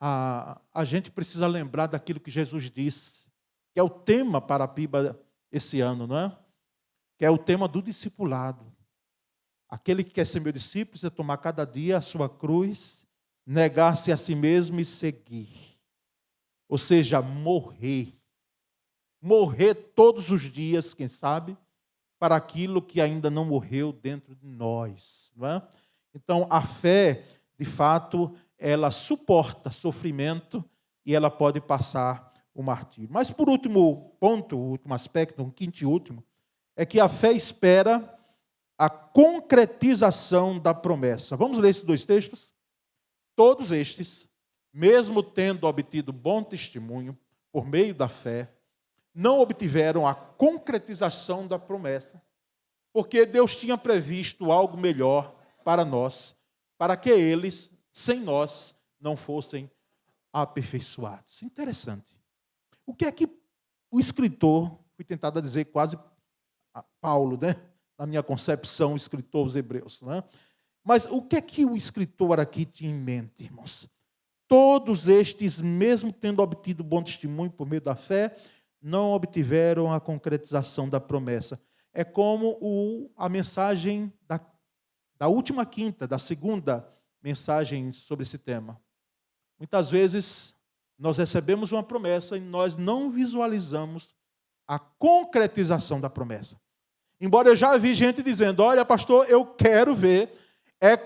a gente precisa lembrar daquilo que Jesus disse, que é o tema para a PIBA esse ano, não é? Que é o tema do discipulado. Aquele que quer ser meu discípulo precisa tomar cada dia a sua cruz, negar-se a si mesmo e seguir. Ou seja, morrer. Morrer todos os dias, quem sabe, para aquilo que ainda não morreu dentro de nós. Não é? Então, a fé, de fato, ela suporta sofrimento e ela pode passar o martírio. Mas, por último ponto, o último aspecto, um quinto e último, é que a fé espera a concretização da promessa. Vamos ler esses dois textos? Todos estes, mesmo tendo obtido bom testemunho por meio da fé, não obtiveram a concretização da promessa, porque Deus tinha previsto algo melhor para nós, para que eles, sem nós, não fossem aperfeiçoados. Interessante. O que é que o escritor, fui tentado dizer quase Paulo, né? Na minha concepção, o escritor aos Hebreus, não é? Mas o que é que o escritor aqui tinha em mente, irmãos? Todos estes, mesmo tendo obtido bom testemunho por meio da fé, não obtiveram a concretização da promessa. É como a mensagem da última quinta, da segunda mensagem sobre esse tema. Muitas vezes nós recebemos uma promessa e nós não visualizamos a concretização da promessa. Embora eu já vi gente dizendo, olha, pastor, eu quero ver,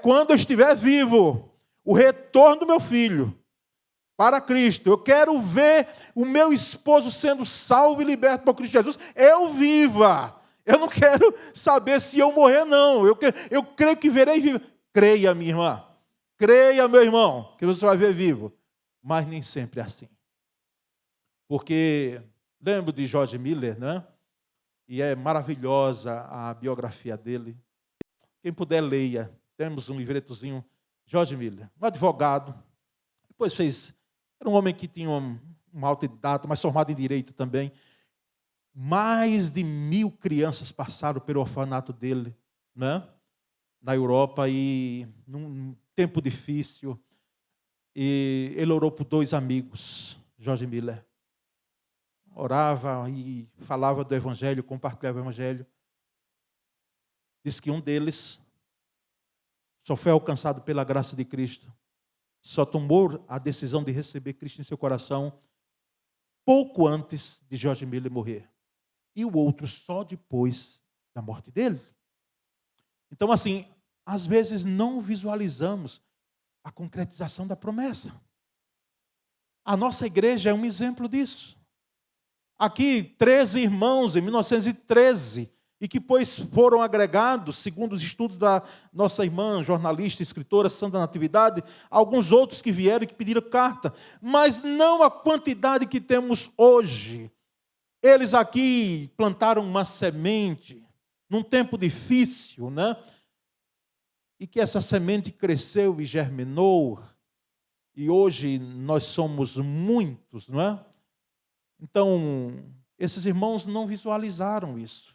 quando eu estiver vivo, o retorno do meu filho para Cristo. Eu quero ver o meu esposo sendo salvo e liberto por Cristo Jesus. Eu viva. Eu não quero saber se eu morrer, não. Eu creio que verei vivo. Creia, minha irmã. Creia, meu irmão, que você vai ver vivo. Mas nem sempre é assim. Porque, lembro de George Miller, né? E é maravilhosa a biografia dele. Quem puder, leia. Temos um livretozinho. George Miller, um advogado. Depois era um homem que tinha uma autodidata, mas formado em direito também. Mais de 1000 crianças passaram pelo orfanato dele, né? Na Europa, e num tempo difícil. E ele orou por 2 amigos, George Miller. Orava e falava do Evangelho, compartilhava o Evangelho. Diz que um deles só foi alcançado pela graça de Cristo. Só tomou a decisão de receber Cristo em seu coração pouco antes de George Miller morrer. E o outro só depois da morte dele. Então, assim, às vezes não visualizamos a concretização da promessa. A nossa igreja é um exemplo disso. Aqui, 13 irmãos em 1913, e que depois foram agregados, segundo os estudos da nossa irmã, jornalista, escritora Sandra Natividade, alguns outros que vieram e que pediram carta, mas não a quantidade que temos hoje. Eles aqui plantaram uma semente, num tempo difícil, né? E que essa semente cresceu e germinou, e hoje nós somos muitos, não é? Então, esses irmãos não visualizaram isso.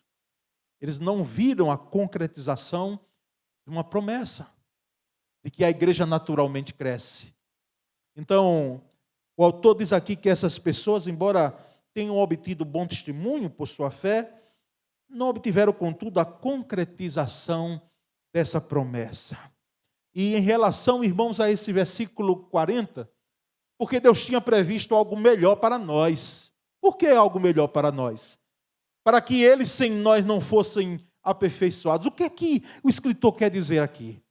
Eles não viram a concretização de uma promessa, de que a igreja naturalmente cresce. Então, o autor diz aqui que essas pessoas, embora tenham obtido bom testemunho por sua fé, não obtiveram, contudo, a concretização dessa promessa. E em relação, irmãos, a esse versículo 40, porque Deus tinha previsto algo melhor para nós. Por que algo melhor para nós? Para que eles sem nós não fossem aperfeiçoados. O que é que o escritor quer dizer aqui?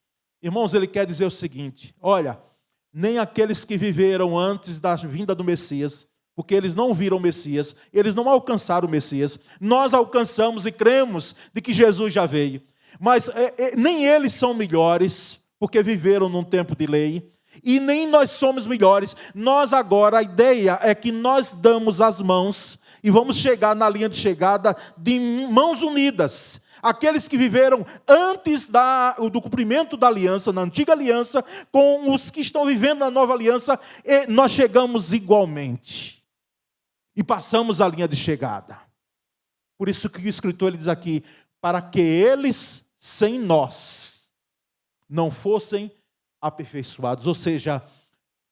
Irmãos, ele quer dizer o seguinte: olha, nem aqueles que viveram antes da vinda do Messias, porque eles não viram o Messias, eles não alcançaram o Messias, nós alcançamos e cremos de que Jesus já veio. Mas nem eles são melhores, porque viveram num tempo de lei, e nem nós somos melhores. Nós agora, a ideia é que nós damos as mãos e vamos chegar na linha de chegada de mãos unidas. Aqueles que viveram antes do cumprimento da aliança, na antiga aliança, com os que estão vivendo na nova aliança, e nós chegamos igualmente. E passamos a linha de chegada. Por isso que o escritor ele diz aqui, para que eles, sem nós, não fossem aperfeiçoados. Ou seja,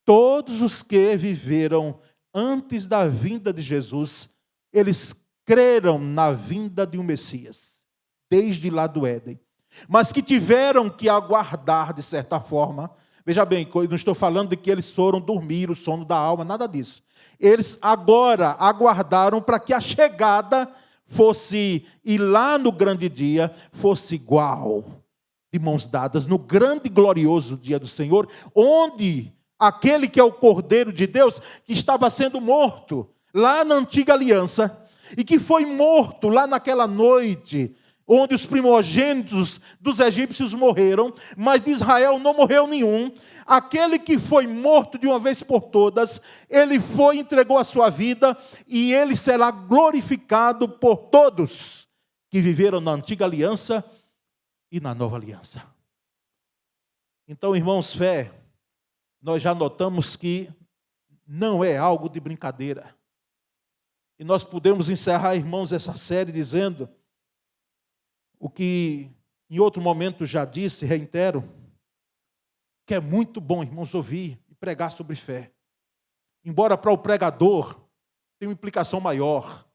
todos os que viveram antes da vinda de Jesus, eles creram na vinda de um Messias, desde lá do Éden. Mas que tiveram que aguardar, de certa forma. Veja bem, eu não estou falando de que eles foram dormir, o sono da alma, nada disso. Eles agora aguardaram para que a chegada fosse, e lá no grande dia, fosse igual, de mãos dadas, no grande e glorioso dia do Senhor, onde aquele que é o Cordeiro de Deus, que estava sendo morto lá na antiga aliança, e que foi morto lá naquela noite, onde os primogênitos dos egípcios morreram, mas de Israel não morreu nenhum. Aquele que foi morto de uma vez por todas, ele foi e entregou a sua vida, e ele será glorificado por todos que viveram na antiga aliança e na nova aliança. Então, irmãos, fé, nós já notamos que não é algo de brincadeira. E nós podemos encerrar, irmãos, essa série dizendo o que em outro momento já disse, reitero, que é muito bom, irmãos, ouvir e pregar sobre fé. Embora para o pregador tenha uma implicação maior.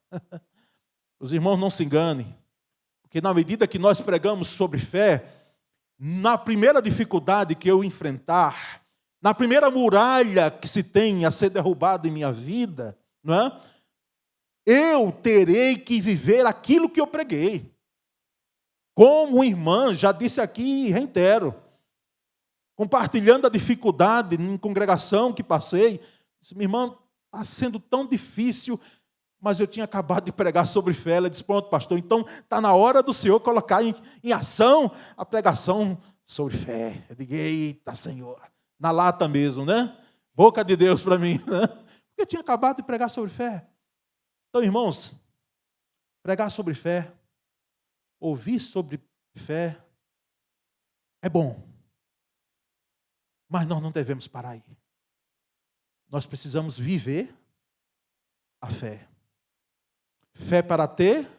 Os irmãos não se enganem, porque na medida que nós pregamos sobre fé, na primeira dificuldade que eu enfrentar, na primeira muralha que se tem a ser derrubada em minha vida, não é? Eu terei que viver aquilo que eu preguei. Como irmã, já disse aqui e reitero, compartilhando a dificuldade em congregação que passei, disse, minha irmã, está sendo tão difícil, mas eu tinha acabado de pregar sobre fé. Ela disse, pronto, pastor, então está na hora do Senhor colocar em ação a pregação sobre fé. Eu digo, eita, Senhor, na lata mesmo, né? Boca de Deus para mim, né? Porque eu tinha acabado de pregar sobre fé. Então, irmãos, pregar sobre fé, ouvir sobre fé, é bom. Mas nós não devemos parar aí. Nós precisamos viver a fé. Fé para ter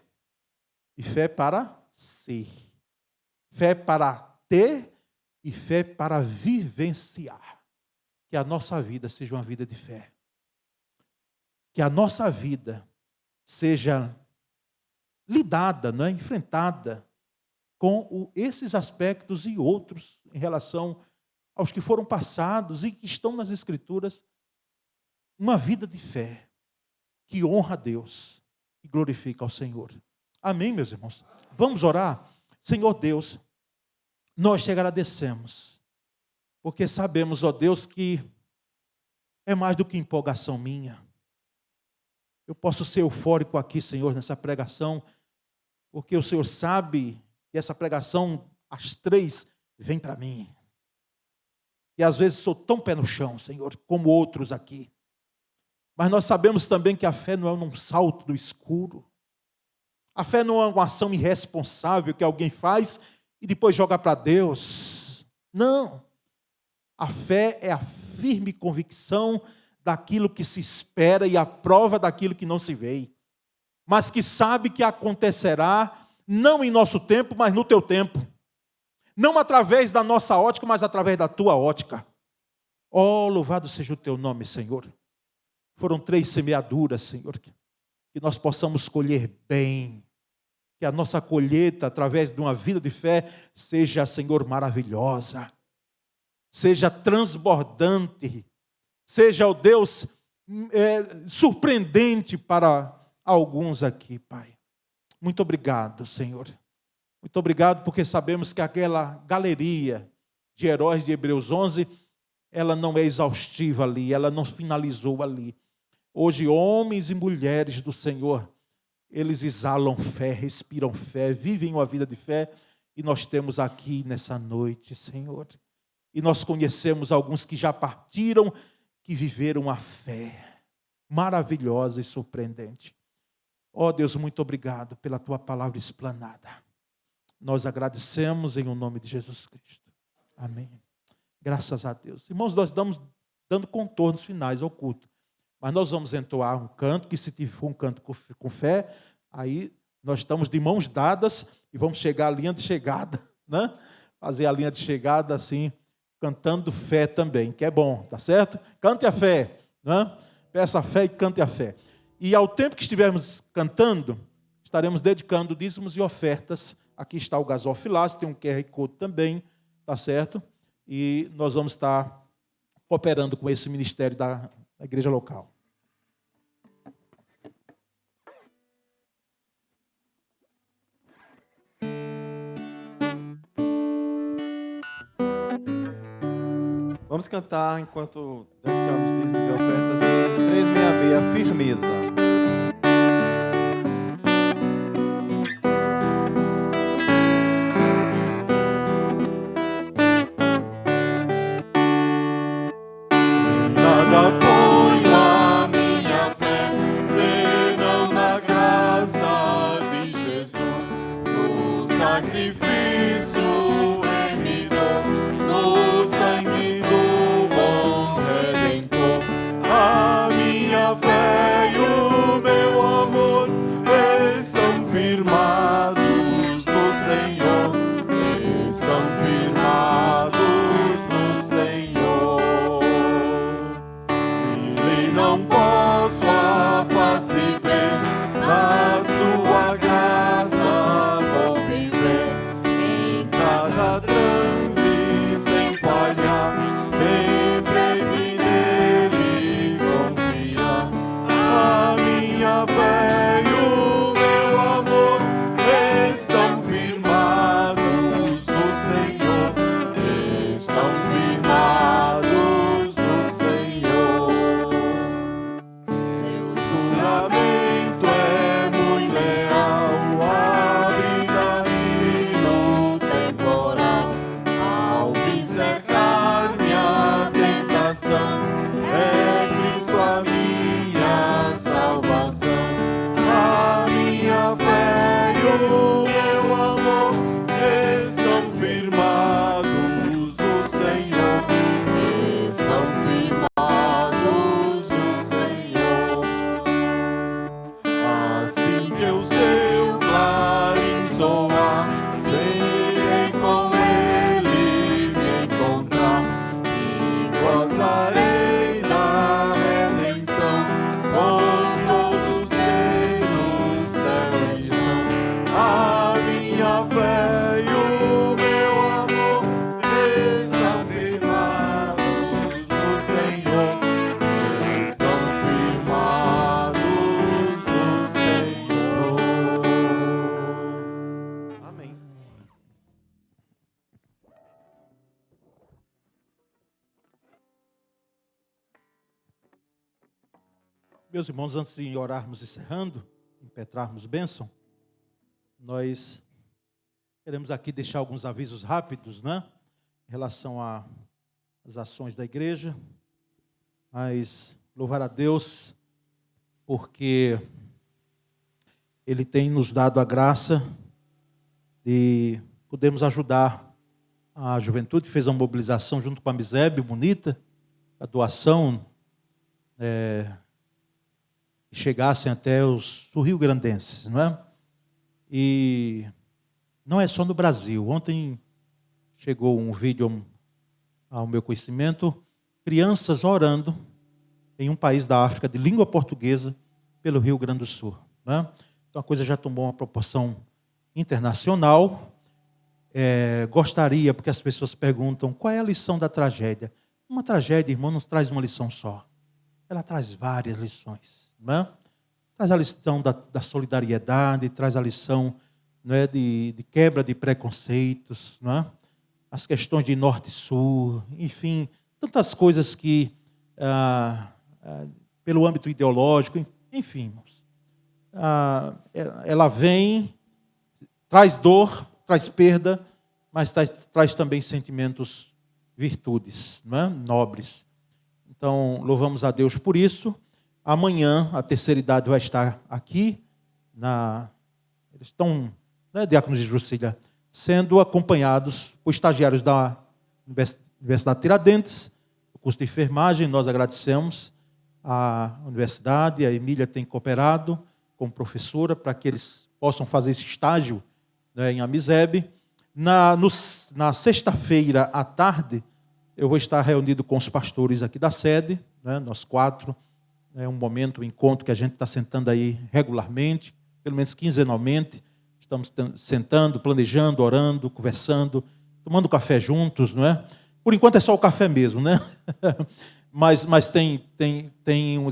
e fé para ser. Fé para ter e fé para vivenciar. Que a nossa vida seja uma vida de fé. Que a nossa vida seja lidada, não é? Enfrentada com esses aspectos e outros em relação aos que foram passados e que estão nas Escrituras. Uma vida de fé que honra a Deus e glorifica ao Senhor. Amém, meus irmãos? Vamos orar? Senhor Deus, nós te agradecemos, porque sabemos, ó Deus, que é mais do que empolgação minha. Eu posso ser eufórico aqui, Senhor, nessa pregação, porque o Senhor sabe que essa pregação, as 3, vem para mim. E às vezes sou tão pé no chão, Senhor, como outros aqui. Mas nós sabemos também que a fé não é um salto do escuro. A fé não é uma ação irresponsável que alguém faz e depois joga para Deus. Não. A fé é a firme convicção daquilo que se espera e a prova daquilo que não se vê. Mas que sabe que acontecerá, não em nosso tempo, mas no teu tempo. Não através da nossa ótica, mas através da tua ótica. Oh, louvado seja o teu nome, Senhor. Foram 3 semeaduras, Senhor, que nós possamos colher bem. Que a nossa colheita, através de uma vida de fé, seja, Senhor, maravilhosa. Seja transbordante. Seja, ó Deus, surpreendente para alguns aqui, Pai. Muito obrigado, Senhor. Muito obrigado, porque sabemos que aquela galeria de heróis de Hebreus 11, ela não é exaustiva ali, ela não finalizou ali. Hoje, homens e mulheres do Senhor, eles exalam fé, respiram fé, vivem uma vida de fé, e nós temos aqui nessa noite, Senhor. E nós conhecemos alguns que já partiram, que viveram a fé maravilhosa e surpreendente. Ó Deus, muito obrigado pela tua palavra explanada. Nós agradecemos em nome de Jesus Cristo. Amém. Graças a Deus. Irmãos, nós estamos dando contornos finais ao culto. Mas nós vamos entoar um canto, que se for um canto com fé, aí nós estamos de mãos dadas e vamos chegar à linha de chegada, né? Fazer a linha de chegada assim, cantando fé também, que é bom, tá certo? Cante a fé, né? Peça a fé e cante a fé. E ao tempo que estivermos cantando, estaremos dedicando dízimos e ofertas. Aqui está o gasofilácio, tem um QR Code também, tá certo? E nós vamos estar cooperando com esse ministério da igreja local. Vamos cantar enquanto dedicamos dízimos e ofertas. 366, firmeza. Nada ponho a minha fé, senão na graça de Jesus, no sacrifício remidor, no sangue do bom Redentor. A minha fé e o que o seu clarim soar, serei com ele me encontrar e gozarei da redenção, com todos que no céu estão. A minha fé e o meu amor estão firmados no Senhor, estão firmados no Senhor. Amém. Meus irmãos, antes de orarmos encerrando, impetrarmos bênção, nós queremos aqui deixar alguns avisos rápidos, né? Em relação às ações da igreja. Mas louvar a Deus, porque Ele tem nos dado a graça de podermos ajudar a juventude. Fez uma mobilização junto com a Miseb, bonita, a doação que chegassem até os rio-grandenses, não é? E não é só no Brasil. Ontem chegou um vídeo ao meu conhecimento, crianças orando em um país da África de língua portuguesa pelo Rio Grande do Sul, não é? Então a coisa já tomou uma proporção internacional. Gostaria, porque as pessoas perguntam, qual é a lição da tragédia? Uma tragédia, irmão, não traz uma lição só. Ela traz várias lições, não é? Traz a lição da solidariedade, traz a lição, não é, de quebra de preconceitos, não é? As questões de norte e sul, enfim, tantas coisas que, pelo âmbito ideológico, enfim, irmãos, ela vem, traz dor, traz perda, mas traz também sentimentos, virtudes, não é? Nobres. Então, louvamos a Deus por isso. Amanhã, a terceira idade vai estar aqui. Eles estão, né, diáconos de Jucília, sendo acompanhados por estagiários da Universidade Tiradentes, o curso de enfermagem. Nós agradecemos à universidade, a Emília tem cooperado como professora para que eles possam fazer esse estágio, né, em Amiseb. Na sexta-feira à tarde, eu vou estar reunido com os pastores aqui da sede, né, nós 4. É um momento, um encontro que a gente está sentando aí regularmente, pelo menos quinzenalmente. Estamos sentando, planejando, orando, conversando, tomando café juntos, não é? Por enquanto é só o café mesmo, né? mas tem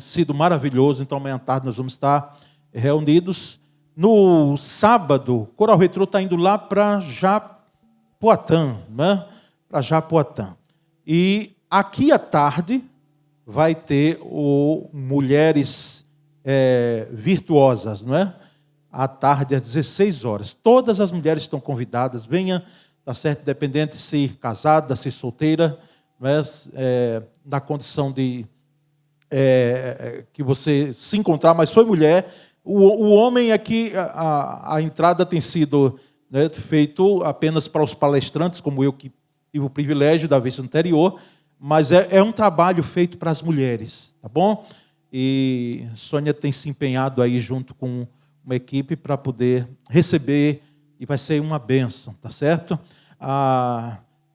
sido maravilhoso. Então amanhã à tarde nós vamos estar reunidos. No sábado, o Coral Retrô está indo lá para Japoatã, né? Para Japoatã. E aqui à tarde vai ter o Mulheres Virtuosas, não é? À tarde, às 16 horas. Todas as mulheres estão convidadas. Venha, tá certo? Independente de ser casada, se solteira, não é? Na condição de que você se encontrar, mas foi mulher. O homem é que a entrada tem sido, né, feito apenas para os palestrantes, como eu que tive o privilégio da vez anterior, mas é um trabalho feito para as mulheres, tá bom? E Sônia tem se empenhado aí junto com uma equipe para poder receber, e vai ser uma bênção, tá certo?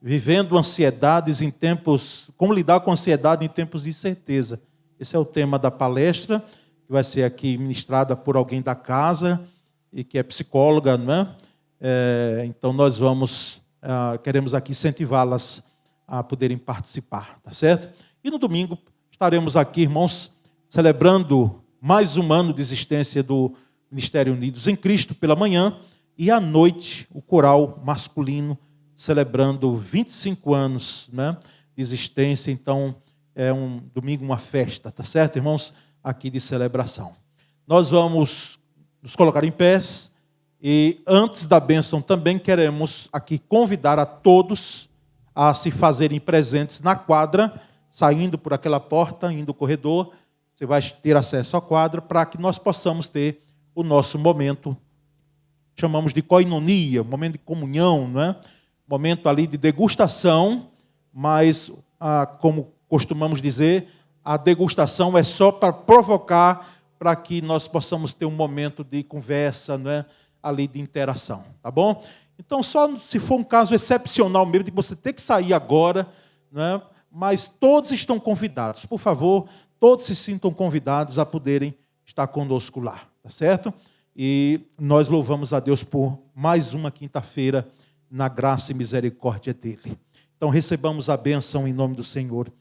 Vivendo ansiedades em tempos, como lidar com ansiedade em tempos de incerteza. Esse é o tema da palestra, que vai ser aqui ministrada por alguém da casa, e que é psicóloga, não é? Então nós queremos aqui incentivá-las a poderem participar, tá certo? E no domingo estaremos aqui, irmãos, celebrando mais um ano de existência do Ministério Unidos em Cristo pela manhã, e à noite o coral masculino celebrando 25 anos, né, de existência. Então é um domingo, uma festa, tá certo, irmãos? Aqui de celebração. Nós vamos nos colocar em pés, e antes da bênção também queremos aqui convidar a todos a se fazerem presentes na quadra, saindo por aquela porta, indo no corredor. Você vai ter acesso à quadra para que nós possamos ter o nosso momento, chamamos de koinonia, momento de comunhão, não é? Momento ali de degustação, mas, como costumamos dizer, a degustação é só para provocar para que nós possamos ter um momento de conversa, não é? Ali de interação, tá bom? Então, só se for um caso excepcional mesmo, de você ter que sair agora, não é? Mas todos estão convidados. Por favor, todos se sintam convidados a poderem estar conosco lá, tá certo? E nós louvamos a Deus por mais uma quinta-feira na graça e misericórdia dEle. Então, recebamos a bênção em nome do Senhor.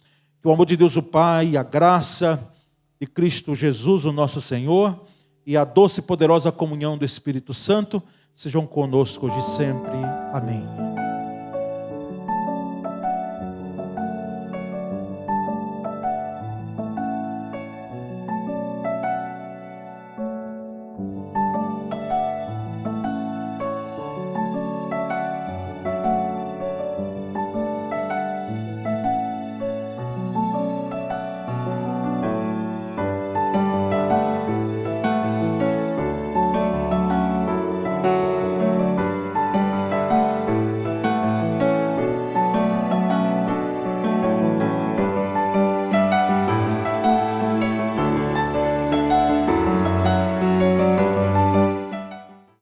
Que o amor de Deus, o Pai, a graça de Cristo Jesus, o nosso Senhor, e a doce e poderosa comunhão do Espírito Santo sejam conosco hoje e sempre. Amém.